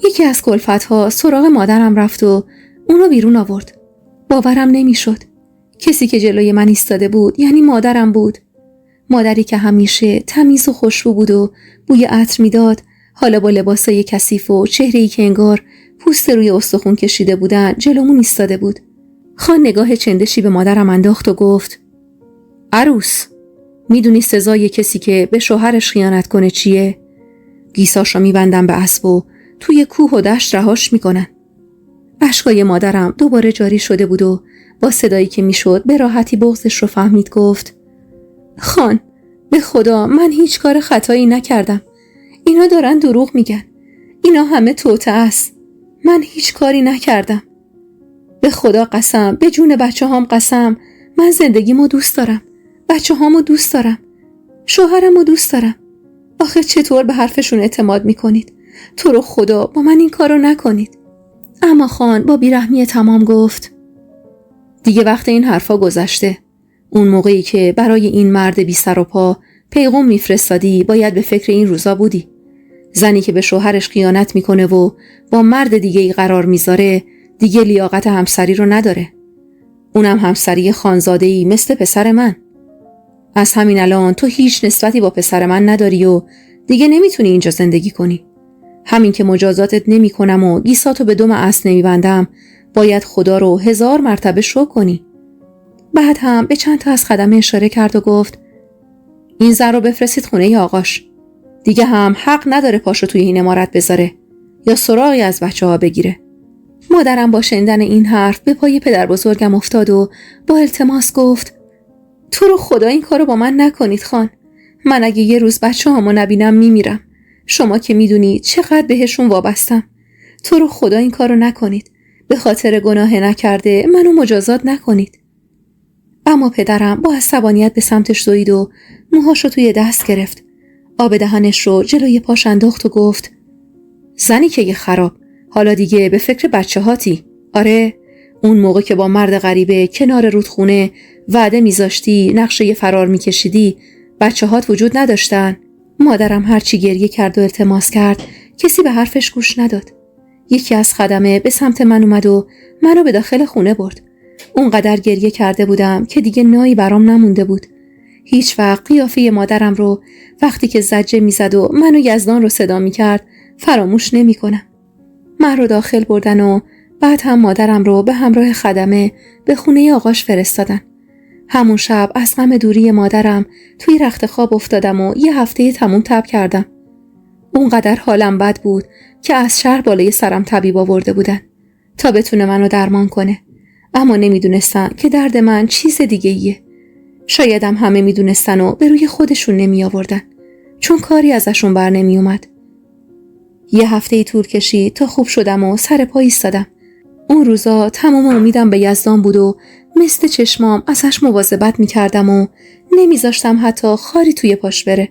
یکی از کلفت‌ها سراغ مادرم رفت و اونو بیرون آورد. باورم نمیشد. کسی که جلوی من ایستاده بود یعنی مادرم بود. مادری که همیشه تمیز و خوشبو بود و بوی عطر میداد، حالا با لباسای کثیف و چهره‌ای که انگار پوست روی استخون کشیده بودن جلومون ایستاده بود. خان نگاه چندشی به مادرم انداخت و گفت: عروس، میدونی سزای کسی که به شوهرش خیانت کنه چیه؟ گیساشو میبندن به اسب و توی کوه و دشت رهاش میکنن. اشکای مادرم دوباره جاری شده بود و با صدایی که میشد به راحتی بغضش رو فهمید گفت: خان، به خدا من هیچ کار خطایی نکردم. اینا دارن دروغ میگن. اینا همه توطئه است. من هیچ کاری نکردم. به خدا قسم، به جون بچه هام قسم، من زندگیمو دوست دارم. بچه هامو دوست دارم. شوهرمو دوست دارم. آخه چطور به حرفشون اعتماد میکنید؟ تو رو خدا با من این کارو نکنید. اما خان با بیرحمی تمام گفت: دیگه وقت این حرفا گذشته. اون موقعی که برای این مرد بی سر و پا پیغام میفرستادی باید به فکر این روزا بودی. زنی که به شوهرش خیانت میکنه و با مرد دیگه ای قرار میذاره دیگه لیاقت همسری رو نداره. اونم همسری خانزاده‌ای مثل پسر من. از همین الان تو هیچ نسبتی با پسر من نداری و دیگه نمیتونی اینجا زندگی کنی. همین که مجازاتت نمی کنم و گیساتو به دم اسب نمیبندم باید خدا رو 1000 مرتبه شکر کنی. بعد هم به چند تا از خدمه اشاره کرد و گفت: این زن رو بفرستید خونه آقاش. دیگه هم حق نداره پاشو توی این عمارت بذاره یا سراغی از بچه ها بگیره. مادرم با شنیدن این حرف به پای پدر بزرگم افتاد و با التماس گفت: تو رو خدا این کارو با من نکنید خان. من اگه یه روز بچه هامو نبینم میمیرم. شما که میدونید چقدر بهشون وابستم. تو رو خدا این کارو نکنید. به خاطر گناه نکرده منو مجازات نکنید. اما پدرم با عصبانیت به سمتش دوید و موهاشو توی دست گرفت. آب دهنش رو جلوی پاش انداخت و گفت: زنی که یه خراب، حالا دیگه به فکر بچه هاتی. آره، اون موقع که با مرد غریبه کنار رودخونه وعده میذاشتی نقشه فرار میکشیدی بچه هات وجود نداشتن. مادرم هرچی گریه کرد و التماس کرد کسی به حرفش گوش نداد. یکی از خدمه به سمت من اومد و منو به داخل خونه برد. اونقدر گریه کرده بودم که دیگه نایی برام نمونده بود. هیچ وقت قیافه مادرم رو وقتی که زجه میزد و منو یزدان رو صدا میکرد فراموش نمیکنم. من رو داخل بردن و بعد هم مادرم رو به همراه خدمه به خونه آقاش فرستادن. همون شب از غم دوری مادرم توی رخت خواب افتادم و یه هفته تموم تب کردم. اونقدر حالم بد بود که از شهر بالای سرم طبیب آورده بودن تا بتونه منو درمان کنه. اما نمیدونستن که درد من چیز دیگه ایه. شایدم همه میدونستن و به روی خودشون نمی آوردن چون کاری ازشون بر نمی اومد. یه هفته طول کشید تا خوب شدم و سر پا ایستادم. اون روزا تمام امیدم به یزدان بود و مثل چشمام ازش مواظبت میکردم و نمیذاشتم حتی خاری توی پاش بره.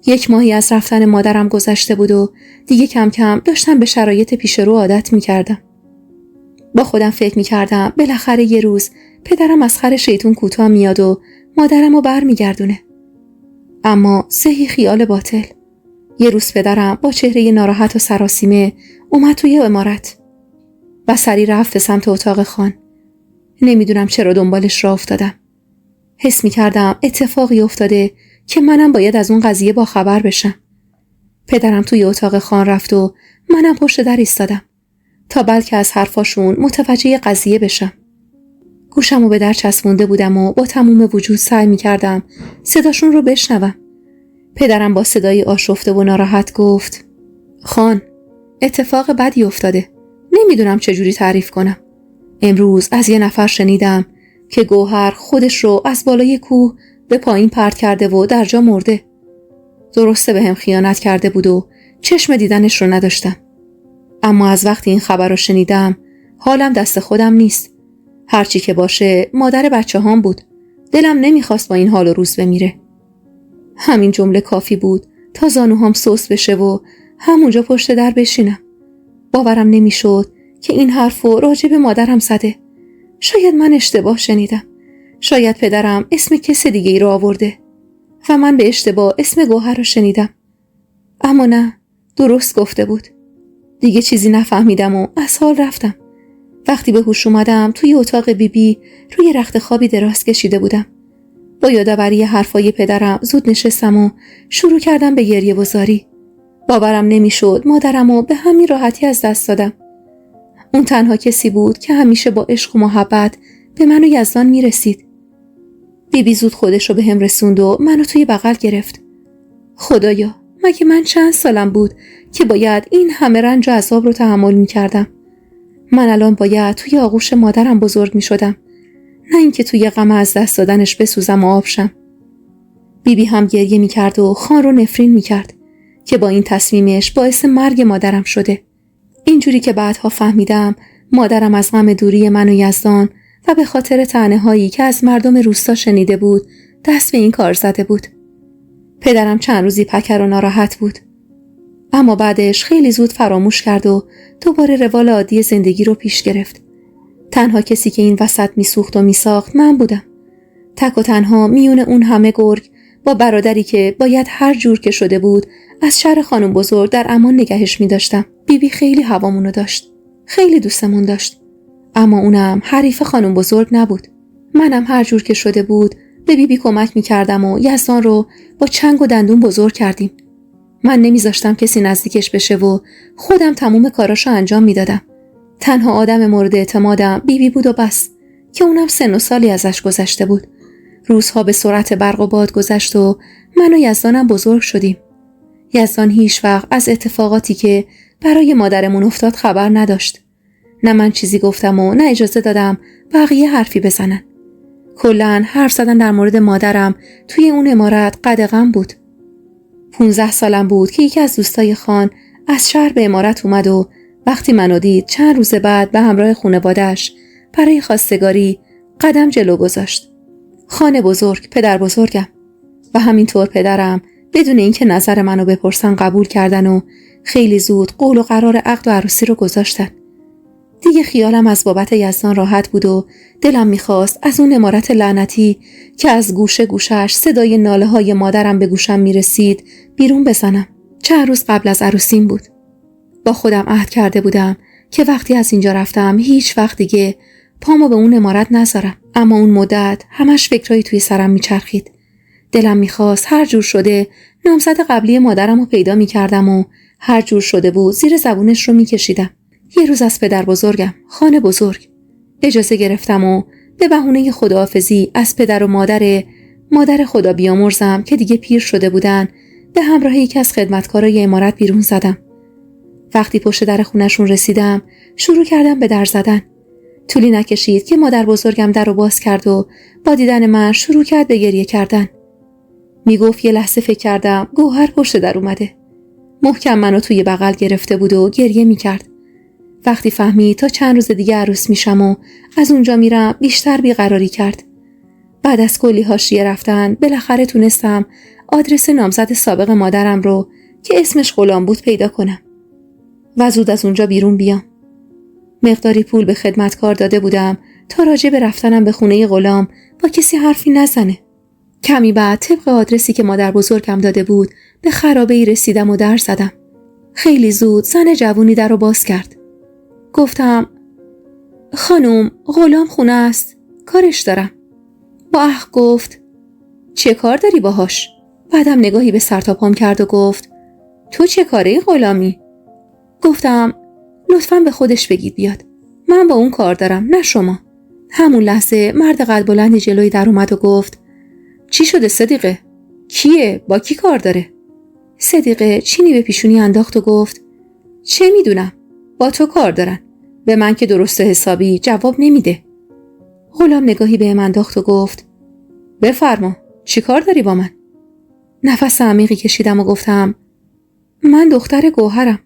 1 ماهی از رفتن مادرم گذشته بود و دیگه کم کم داشتم به شرایط پیش رو عادت میکردم. با خودم فکر میکردم بالاخره یه روز پدرم از خر شیطون کوتاه میاد و مادرم رو بر میگردونه. اما صحیح خیال باطل. یه روز پدرم با چهره ناراحت و سراسیمه اومد توی عمارت و سری رفت سمت اتاق خان. نمیدونم چرا دنبالش راه افتادم. حس میکردم اتفاقی افتاده که منم باید از اون قضیه با خبر بشم. پدرم توی اتاق خان رفت و منم پشت در ایستادم تا بلکه از حرفاشون متوجه قضیه بشم. گوشمو به در چسبونده بودم و با تموم وجود سعی میکردم صداشون رو بشنوم. پدرم با صدای آشفته و ناراحت گفت: خان، اتفاق بدی افتاده. نمیدونم چجوری تعریف کنم. امروز از یه نفر شنیدم که گوهر خودش رو از بالای کوه به پایین پرت کرده و در جا مرده. درسته به هم خیانت کرده بود و چشم دیدنش رو نداشتم. اما از وقتی این خبر رو شنیدم حالم دست خودم نیست. هرچی که باشه مادر بچه هام بود. دلم نمیخواست با این حال و روز بمیره. همین جمله کافی بود تا زانوهام سوس بشه و همونجا پشت در بشینم. باورم نمیشد که این حرفو راجع به مادرم زده. شاید من اشتباه شنیدم. شاید پدرم اسم کس دیگه ای رو آورده و من به اشتباه اسم گوهر رو شنیدم. اما نه، درست گفته بود. دیگه چیزی نفهمیدم و از حال رفتم. وقتی به هوش اومدم توی اتاق بیبی روی رخت خوابی دراز کشیده بودم. با یادآوری حرفای پدرم زود نشستم و شروع کردم به گریه وزاری. باورم نمیشد مادرمو به همین راحتی از دست دادم. اون تنها کسی بود که همیشه با عشق و محبت به من و یزدان میرسید. بیبی زود خودش رو به هم رسوند و منو توی بغل گرفت. خدایا، مگه من چند سالم بود که باید این همه رنج و عذاب رو تحمل میکردم؟ من الان باید توی آغوش مادرم بزرگ میشدم، نه اینکه توی غم از دست دادنش بسوزم و آب شم. بیبی هم گریه میکرد و خان رو نفرین میکرد که با این تصمیمش باعث مرگ مادرم شده. اینجوری که بعدها فهمیدم مادرم از غم دوری من و یزدان و به خاطر طعنه‌هایی که از مردم روستا شنیده بود دست به این کار زده بود. پدرم چند روزی پکر و ناراحت بود، اما بعدش خیلی زود فراموش کرد و دوباره روال عادی زندگی رو پیش گرفت. تنها کسی که این وسط میسوخت و میساخت من بودم. تک و تنها میون اون همه گرگ با برادری که باید هر جور که شده بود از شر خانم بزرگ در امان نگهش می‌داشتم. بیبی خیلی هوامونو داشت، خیلی دوستمون داشت، اما اونم حریف خانم بزرگ نبود. منم هر جور که شده بود به بیبی کمک می‌کردم و یزدان رو با چنگ و دندون بزرگ کردیم. من نمیذاشتم کسی نزدیکش بشه و خودم تموم کاراشو انجام میدادم. تنها آدم مورد اعتمادم بیبی بود و بس، که اونم سن و سالی ازش گذشته بود. روزها به سرعت برق و باد گذشت و من و یزدانم بزرگ شدیم. یزدان هیچ وقت از اتفاقاتی که برای مادرمون افتاد خبر نداشت. نه من چیزی گفتم و نه اجازه دادم بقیه حرفی بزنن. کلاً حرف زدن در مورد مادرم توی اون عمارت قدغن بود. 15 سالم بود که یکی از دوستای خان از شهر به عمارت اومد و وقتی منو دید چند روز بعد به همراه خانواده‌اش برای خواستگاری قدم جلو گذاشت. خان بزرگ، پدر بزرگم و همینطور پدرم بدون اینکه نظر منو بپرسن قبول کردن و خیلی زود قول و قرار عقد و عروسی رو گذاشتن. دیگه خیالم از بابت یزدان راحت بود و دلم میخواست از اون عمارت لعنتی که از گوشه گوشش صدای ناله های مادرم به گوشم میرسید بیرون بزنم. چند روز قبل از عروسیم بود. با خودم عهد کرده بودم که وقتی از اینجا رفتم هیچ وقت دیگه پامو به اون عمارت نذارم، اما اون مدت همش فکرایی توی سرم میچرخید. دلم میخواست هر جور شده نامزد قبلی مادرم رو پیدا میکردم و هر جور شده بود زیر زبونش رو میکشیدم. یه روز از پدر بزرگم، خان بزرگ، اجازه گرفتم و به بهونه خداحافظی از پدر و مادر خدا بیامرزم که دیگه پیر شده بودن به همراه یکی از خدمتکارای عمارت بیرون زدم. وقتی پشت در خونشون رسیدم شروع کردم به در زدن. طولی نکشید که مادر بزرگم در رو باز کرد و با دیدن من شروع کرد به گریه کردن. میگفت یه لحظه فکر کردم گوهر پشت در اومده. محکم منو توی بغل گرفته بود و گریه میکرد. وقتی فهمید تا چند روز دیگه عروس میشم و از اونجا میرم بیشتر بیقراری کرد. بعد از کلی حاشیه رفتن بالاخره تونستم آدرس نامزد سابق مادرم رو که اسمش غلام بود پیدا کنم و زود از اونجا بیرون بیام. مقداری پول به خدمتکار داده بودم تا راجع به رفتنم به خونه غلام با کسی حرفی نزنه. کمی بعد طبق آدرسی که مادر بزرگم داده بود به خرابه‌ای رسیدم و در زدم. خیلی زود زن جوونی در رو باز کرد. گفتم خانم، غلام خونه است، کارش دارم. با اخ گفت چه کار داری باهاش؟ بعدم نگاهی به سر تا پام کرد و گفت تو چه کاره غلامی؟ گفتم لطفاً به خودش بگید بیاد، من با اون کار دارم نه شما. همون لحظه مرد قد بلندی جلوی در اومد و گفت چی شده صدیقه؟ کیه؟ با کی کار داره؟ صدیقه چینی به پیشونی انداخت و گفت چه میدونم، با تو کار دارن، به من که درست حسابی جواب نمیده. غلام نگاهی به من انداخت و گفت بفرما، چی کار داری با من؟ نفس عمیقی کشیدم و گفتم من دختر گوهرم.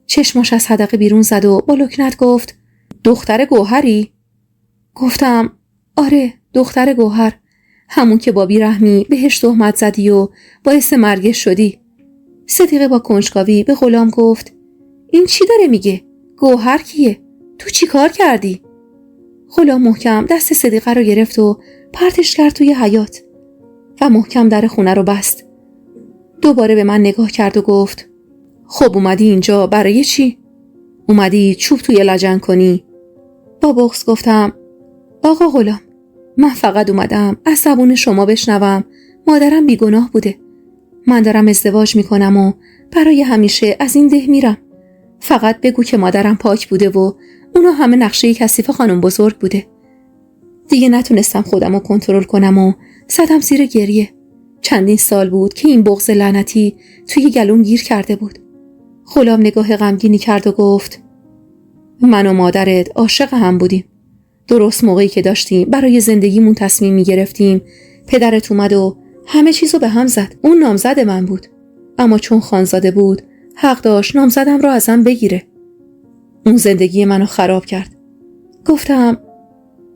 چشمش از حدقه بیرون زد و با لکنت گفت دختر گوهری؟ گفتم آره، دختر گوهر، همون که با بیرحمی بهش تهمت زدی و باعث مرگش شدی. صدیقه با کنجکاوی به غلام گفت این چی داره میگه؟ گوهر کیه؟ تو چی کار کردی؟ غلام محکم دست صدیقه رو گرفت و پرتش کرد توی حیاط و محکم در خونه رو بست. دوباره به من نگاه کرد و گفت خب اومدی اینجا برای چی؟ اومدی چوب توی لجن کنی؟ با بغض گفتم آقا غلام، من فقط اومدم از زبون شما بشنوم مادرم بیگناه بوده. من دارم ازدواج میکنم و برای همیشه از این ده میرم. فقط بگو که مادرم پاک بوده و اونا همه نقشه کثیف خانم بزرگ بوده. دیگه نتونستم خودم رو کنترل کنم و زدم زیر گریه. چندین سال بود که این بغض لعنتی توی گلوم گیر کرده بود. غلام نگاه غمگینی کرد و گفت من و مادرت عاشق هم بودیم. درست موقعی که داشتیم برای زندگیمون تصمیم میگرفتیم پدرت اومد و همه چیزو به هم زد. اون نامزد من بود، اما چون خانزاده بود حق داشت نامزدم رو ازم بگیره. اون زندگی منو خراب کرد. گفتم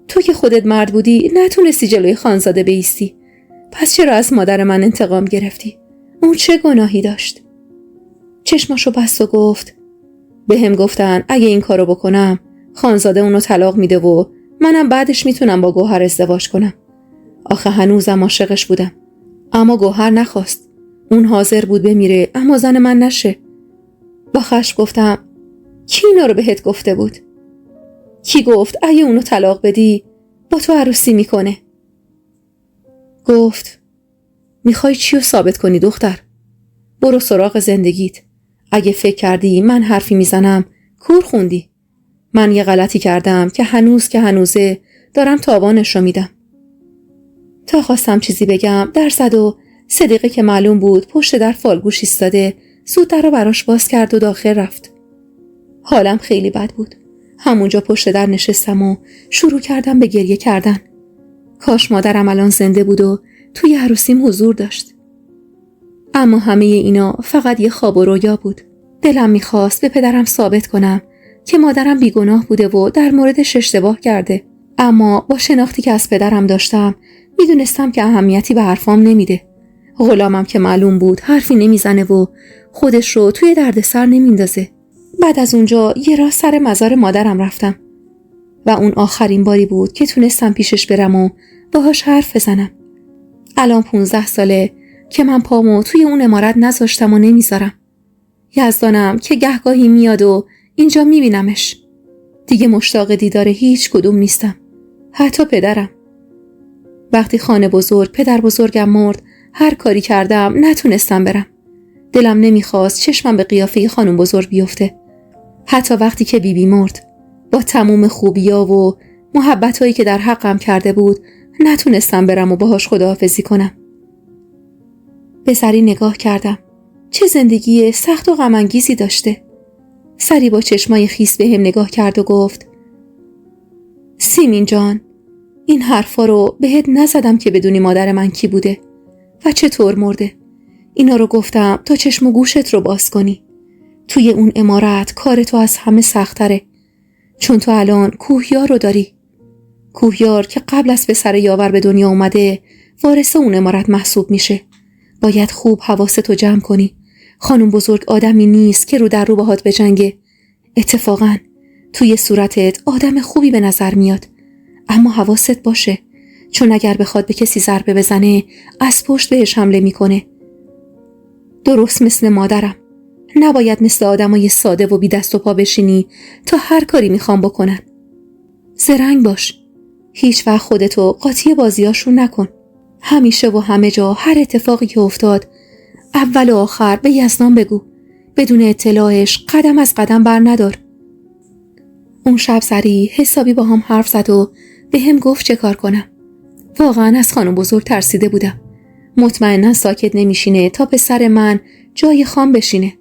تو که خودت مرد بودی نتونستی جلوی خانزاده بایستی، پس چرا از مادر من انتقام گرفتی؟ اون چه گناهی داشت؟ چشماشو بست و گفت بهم گفتن اگه این کارو بکنم خانزاده اونو طلاق میده و منم بعدش میتونم با گوهر ازدواج کنم. آخه هنوزم عاشقش بودم، اما گوهر نخواست. اون حاضر بود بمیره اما زن من نشه. با خشم گفتم کی اینا رو بهت گفته بود؟ کی گفت اگه اونو طلاق بدی با تو عروسی میکنه؟ گفت میخوای چیو ثابت کنی دختر؟ برو سراغ زندگیت. اگه فکر کردی من حرفی میزنم کور خوندی. من یه غلطی کردم که هنوزه دارم تاوانش رو میدم. تا خواستم چیزی بگم در زد و صدیقه که معلوم بود پشت در فالگوش ایستاده زود در رو براش باز کرد و داخل رفت. حالم خیلی بد بود. همونجا پشت در نشستم و شروع کردم به گریه کردن. کاش مادرم الان زنده بود و توی عروسیم حضور داشت. اما همه اینا فقط یه خواب و رویا بود. دلم میخواست به پدرم ثابت کنم که مادرم بیگناه بوده و در موردش اشتباه کرده. اما با شناختی که از پدرم داشتم میدونستم که اهمیتی به حرفام نمیده. غلامم که معلوم بود حرفی نمیزنه و خودش رو توی دردسر نمیندازه. بعد از اونجا یه راه سر مزار مادرم رفتم و اون آخرین باری بود که تونستم پیشش برم و باهاش حرف بزنم. الان 15 ساله که من پامو توی اون عمارت نذاشتم و نمیذارم. یزدانم که گهگاهی میاد و اینجا میبینمش. دیگه مشتاق دیدار هیچ کدوم نیستم، حتی پدرم. وقتی خانه بزرگ پدر بزرگم مرد هر کاری کردم نتونستم برم. دلم نمیخواست چشمم به قیافه خانم بزرگ بیفته. حتی وقتی که بیبی مرد با تموم خوبی‌ها و محبتایی که در حقم کرده بود نتونستم برم و باهاش خداحافظی کنم. به سری نگاه کردم. چه زندگی سخت و غم‌انگیزی داشته. سری با چشمای خیس به هم نگاه کرد و گفت سیمین جان، این حرفا رو بهت نزدم که بدونی مادر من کی بوده و چطور مرده. اینا رو گفتم تا چشم و گوشت رو باز کنی. توی اون عمارت کار تو از همه سخت‌تره، چون تو الان کوهیار رو داری. کوهیار که قبل از پسر یاور به دنیا اومده وارث اون عمارت محسوب میشه. باید خوب حواستو جمع کنی. خانم بزرگ آدمی نیست که رو در رو باهات بجنگه. اتفاقاً توی صورتت آدم خوبی به نظر میاد، اما حواست باشه، چون اگر بخواد به کسی ضربه بزنه از پشت بهش حمله میکنه. درست مثل مادرم. نباید مثل آدمای ساده و بی دست و پا بشینی تا هر کاری میخوام بکنن. زرنگ باش. هیچ وقت خودتو قاطی بازیاشون نکن. همیشه و همه جا هر اتفاقی که افتاد اول و آخر به یزدان بگو. بدون اطلاعش قدم از قدم بر ندار. اون شب سری حسابی با هم حرف زد و به هم گفت چه کار کنم. واقعا از خانم بزرگ ترسیده بودم. مطمئنا ساکت نمیشینه تا پسر من جای خان بشینه.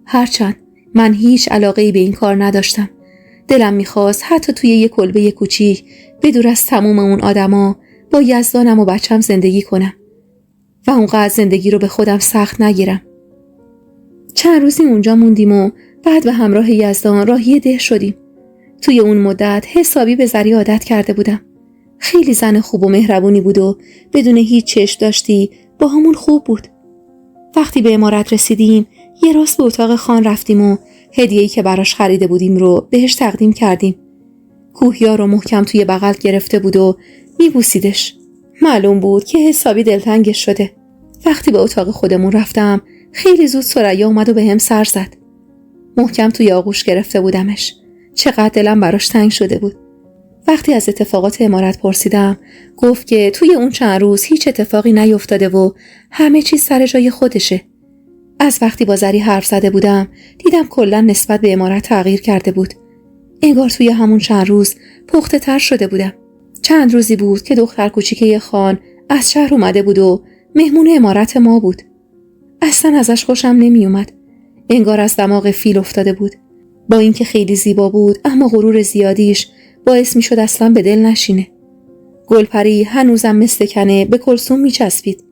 هرچند من هیچ علاقه‌ای به این کار نداشتم. دلم میخواست حتی توی یک کلبه کوچیک بدور از تموم اون آدما با یزدانم و بچم زندگی کنم و اونقدر زندگی رو به خودم سخت نگیرم. چند روزی اونجا موندیم و بعد به همراه یزدان راهی ده شدیم. توی اون مدت حسابی به زری عادت کرده بودم. خیلی زن خوب و مهربونی بود و بدون هیچ چشم داشتی با همون خوب بود. وقتی به عمارت رسیدیم یه راست به اتاق خان رفتیم و هدیه‌ای که براش خریده بودیم رو بهش تقدیم کردیم. کوهیار رو محکم توی بغل گرفته بود و میبوسیدش. معلوم بود که حسابی دلتنگش شده. وقتی به اتاق خودمون رفتم خیلی زود ثریا اومد و به هم سر زد. محکم توی آغوش گرفته بودمش. چقدر دلم براش تنگ شده بود. وقتی از اتفاقات عمارت پرسیدم گفت که توی اون چند روز هیچ اتفاقی نیفتاده و همه چیز سر جای خودشه. از وقتی با زری حرف زده بودم دیدم کلاً نسبت به عمارت تغییر کرده بود. انگار توی همون چند روز پخته تر شده بودم. چند روزی بود که دختر کوچیکه خان از شهر اومده بود و مهمون عمارت ما بود. اصلا ازش خوشم نمی اومد. انگار از دماغ فیل افتاده بود. با اینکه خیلی زیبا بود اما غرور زیادیش باعث می شد اصلا به دل نشینه. گلپری هنوزم مثل کنه به کلثوم می چسبید.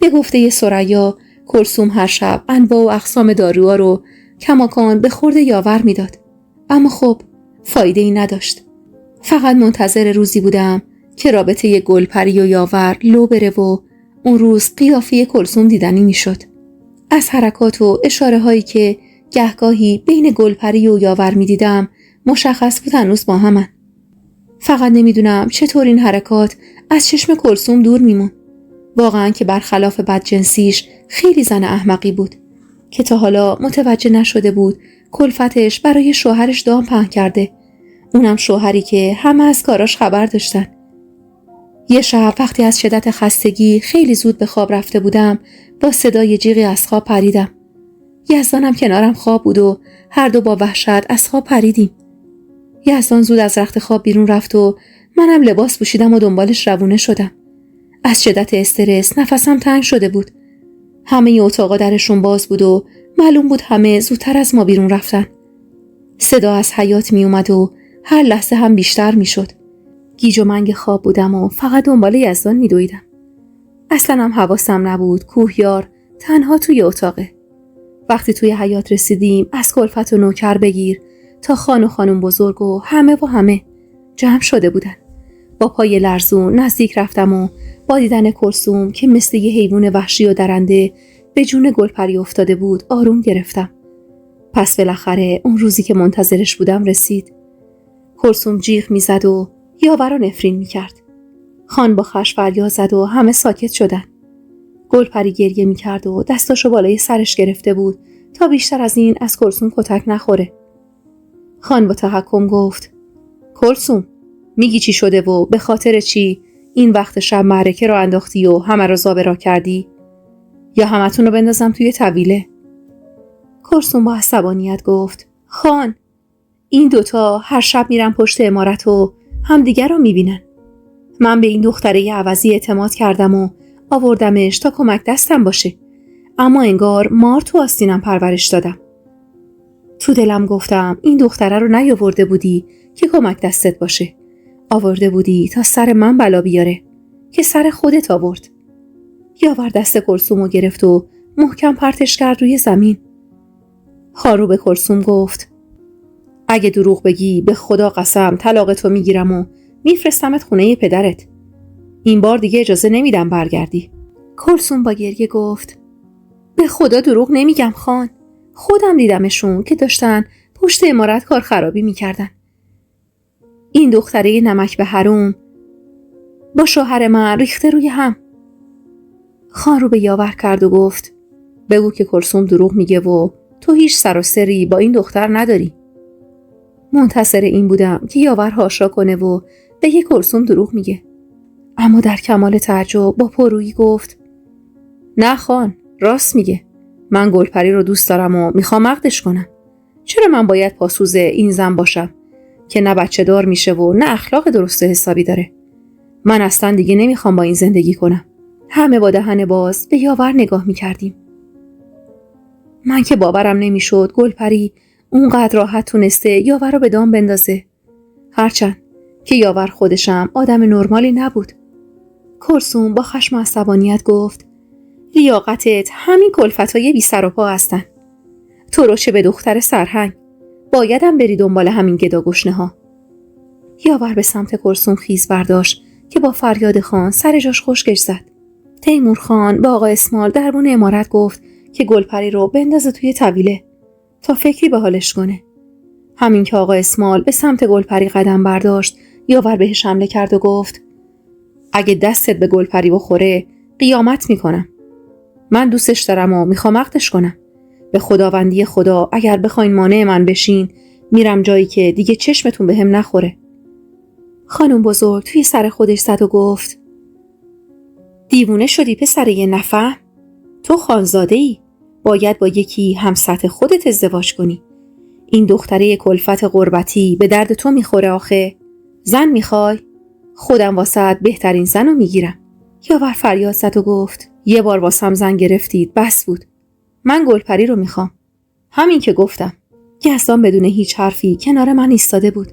به گفته ثریا کلثوم هر شب انواع و اقسام داروها رو کماکان به خورد یاور می داد. اما خب فایده ای نداشت. فقط منتظر روزی بودم که رابطه گلپری و یاور لو بره و اون روز قیافه کلثوم دیدنی می شد. از حرکات و اشاره هایی که گهگاهی بین گلپری و یاور می دیدم مشخص بود هنوز با همن. فقط نمیدونم چطور این حرکات از چشم کلثوم دور میمون. واقعا که برخلاف بدجنسیش خیلی زن احمقی بود که تا حالا متوجه نشده بود کلفتش برای شوهرش دام پهن کرده. اونم شوهری که همه از کاراش خبر داشتن. یه شب وقتی از شدت خستگی خیلی زود به خواب رفته بودم با صدای جیغی از خواب پریدم. یزدانم کنارم خواب بود و هر دو با وحشت از خواب پریدیم. یزدان زود از رخت خواب بیرون رفت و منم لباس پوشیدم و دنبالش روونه شدم. از شدت استرس نفسم تنگ شده بود. همه اتاقا درشون باز بود و معلوم بود همه زودتر از ما بیرون رفتن. صدا از حیاط می اومد و هر لحظه هم بیشتر می شد. گیج و منگ خواب بودم و فقط دنبال یزدان می دویدم. اصلا هم حواسم نبود کوهیار تنها توی اتاقه. وقتی توی حیاط رسیدیم از کلفت و نوکر بگیر تا خان و خانم بزرگ و همه جمع شده بودن. با پای لرزون نزدیک رفتم و با دیدن کلثوم که مثل یه حیوان وحشی و درنده به جون گلپری افتاده بود آروم گرفتم. پس بالاخره اون روزی که منتظرش بودم رسید. کلثوم جیغ میزد و یاور رو نفرین میکرد. خان با خشم فریاد زد و همه ساکت شدن. گلپری گریه میکرد و دستاشو بالای سرش گرفته بود تا بیشتر از این از کلثوم کتک نخوره. خان با تحکم گفت: کلثوم، میگی چی شده و به خاطر چی این وقت شب معرکه را انداختی و همه را زابرا کردی؟ یا همتون رو بندازم توی طویله؟ کلثوم با عصبانیت گفت: خان، این دوتا هر شب میرن پشت عمارت و همدیگر رو میبینن. من به این دختره عوضی اعتماد کردم و آوردمش تا کمک دستم باشه، اما انگار مار تو آستینم پرورش دادم. تو دلم گفتم این دختره رو نیاورده بودی که کمک دستت باشه، آورده بودی تا سر من بلا بیاره که سر خودت آورد. یاور دست کلثومو گرفت و محکم پرتش کرد روی زمین. خارو به کلثوم گفت: اگه دروغ بگی به خدا قسم طلاقتو میگیرم و میفرستمت خونه پدرت. این بار دیگه اجازه نمیدم برگردی. کلثوم با گریه گفت: به خدا دروغ نمیگم خان، خودم دیدمشون که داشتن پشت عمارت کار خرابی میکردن. این دختره نمک به حروم با شوهر من ریخته روی هم. خان رو به یاور کرد و گفت: بگو که کلثوم دروغ میگه و تو هیچ سر و سری با این دختر نداری. منتظر این بودم که یاور هاشا کنه و بگه کلثوم دروغ میگه، اما در کمال تعجب با پررویی گفت: نه خان، راست میگه. من گلپری رو دوست دارم و میخوام عقدش کنم. چرا من باید پاسوز این زن باشم که نه بچه دار میشه و نه اخلاق درست حسابی داره؟ من اصلا دیگه نمیخوام با این زندگی کنم. همه با دهن باز به یاور نگاه میکردیم. من که باورم نمیشد گلپری اونقدر راحت تونسته یاور رو به دام بندازه، هرچند که یاور خودشم آدم نرمالی نبود. کلثوم با خشم و عصبانیت گفت: لیاقتت همین کلفتای بی سر و پا هستن. تو رو چه به دختر سرهنگ، بایدم بری دنبال همین گدا گشنه ها. یاور به سمت کلثوم خیز برداشت که با فریاد خان سر جاش خشکش زد. تیمور خان با آقا اسماعیل دربون عمارت گفت که گلپری رو بندازه توی طویله تا فکری به حالش کنه. همین که آقا اسماعیل به سمت گلپری قدم برداشت، یاور بهش حمله کرد و گفت: اگه دستت به گلپری بخوره قیامت میکنم. من دوستش دارم و میخوام عقدش کنم. به خداوندی خدا اگر بخواین مانع من بشین، میرم جایی که دیگه چشمتون بهم نخوره. خانم بزرگ توی سر خودش زد و گفت دیوونه شدی پسر نفهم؟ تو خانزاده ای، باید با یکی هم سطح خودت ازدواج کنی. این دختره کلفت غربتی به درد تو میخوره آخه. زن میخوای؟ خودم واسه بهترین زن رو میگیرم. یاور فریاد زد و گفت یه بار واسم زن گرفتید بس بود. من گلپری رو میخوام. همین که گفتم. یزدان بدون هیچ حرفی کنار من ایستاده بود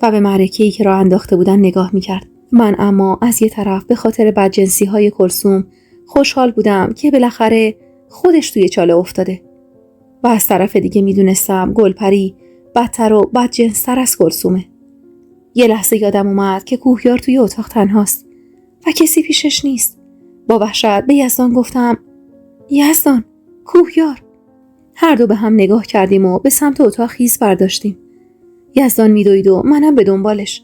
و به معرکه‌ای که راه انداخته بودن نگاه میکرد. من اما از یه طرف به خاطر بدجنسی‌های کلثوم خوشحال بودم که بالاخره خودش توی چاله افتاده و از طرف دیگه میدونستم گلپری بدتر و بدجنس‌تر از کلثومه. یه لحظه یادم اومد که کوهیار توی اتاق تنهاست و کسی پیشش نیست. با وحشت به یزدان گفتم یزدان، کوهیار. هر دو به هم نگاه کردیم و به سمت اتاق خیز برداشتیم. یزدان میدوید و منم به دنبالش.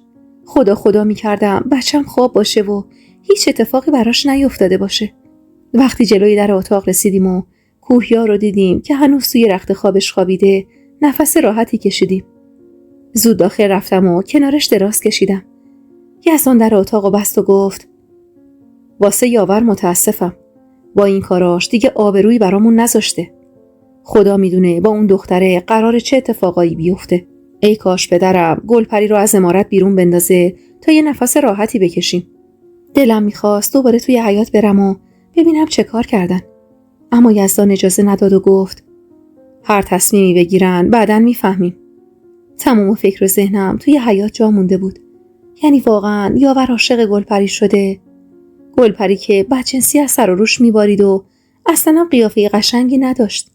خدا میکردم بچم خواب باشه و هیچ اتفاقی براش نیفتاده باشه. وقتی جلوی در اتاق رسیدیم و کوهیار رو دیدیم که هنوز توی رخت خوابش خوابیده، نفس راحتی کشیدیم. زود داخل رفتم و کنارش دراز کشیدم. یزدان در اتاق بست و گفت واسه یاور متاسفم. با این کاراش دیگه آبرویی برامون نذاشته. خدا میدونه با اون دختره قراره چه اتفاقایی بیفته. ای کاش پدرم گلپری رو از عمارت بیرون بندازه تا یه نفس راحتی بکشیم. دلم میخواست دوباره توی حیاط برم و ببینم چه کار کردن. اما یزدان اجازه نداد و گفت هر تصمیمی بگیرن بعداً میفهمیم. تمام فکر و ذهنم توی حیاط جا مونده بود. یعنی واقعاً یاور عاشق گلپری شده؟ گلپری که بدجنسی از سر و روش میبارید و اصلاً قیافه قشنگی نداشت.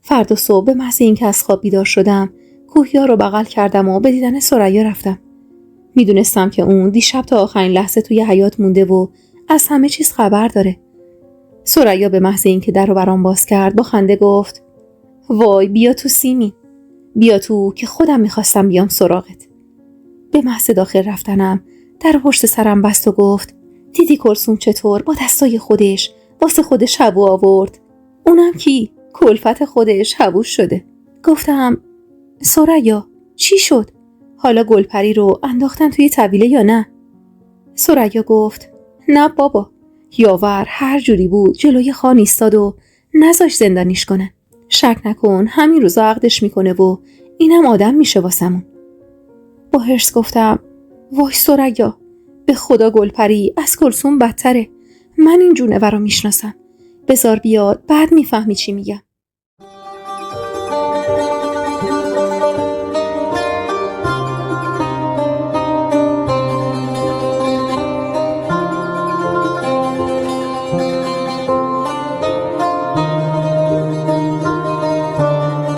فردا صبح به محض اینکه از خواب بیدار شدم، کوهیار رو بغل کردم و به دیدن ثریا رفتم. میدونستم که اون دیشب تا آخرین لحظه توی حیاط مونده و از همه چیز خبر داره. ثریا به محض اینکه در رو برام باز کرد با خنده گفت وای بیا تو سیمین، بیا تو که خودم میخواستم بیام سراغت. به محض داخل رفتنم در پشت سرم بست و گفت دیدی کلثوم چطور با دستای خودش واسه خودش حبو آورد؟ اونم کی؟ کلفت خودش حبوش شده. گفتم ثریا چی شد؟ حالا گلپری رو انداختن توی طویله یا نه؟ ثریا گفت نه بابا، یاور هر جوری بود جلوی خان ایستاد و نذاش زندانیش کنن. شک نکن همین روزا عقدش میکنه و اینم آدم میشه واسمون. با حرص گفتم وای ثریا، به خدا گلپری از کلثوم بدتره. من این جونور رو میشناسم. بذار بیاد بعد میفهمی چی میگم.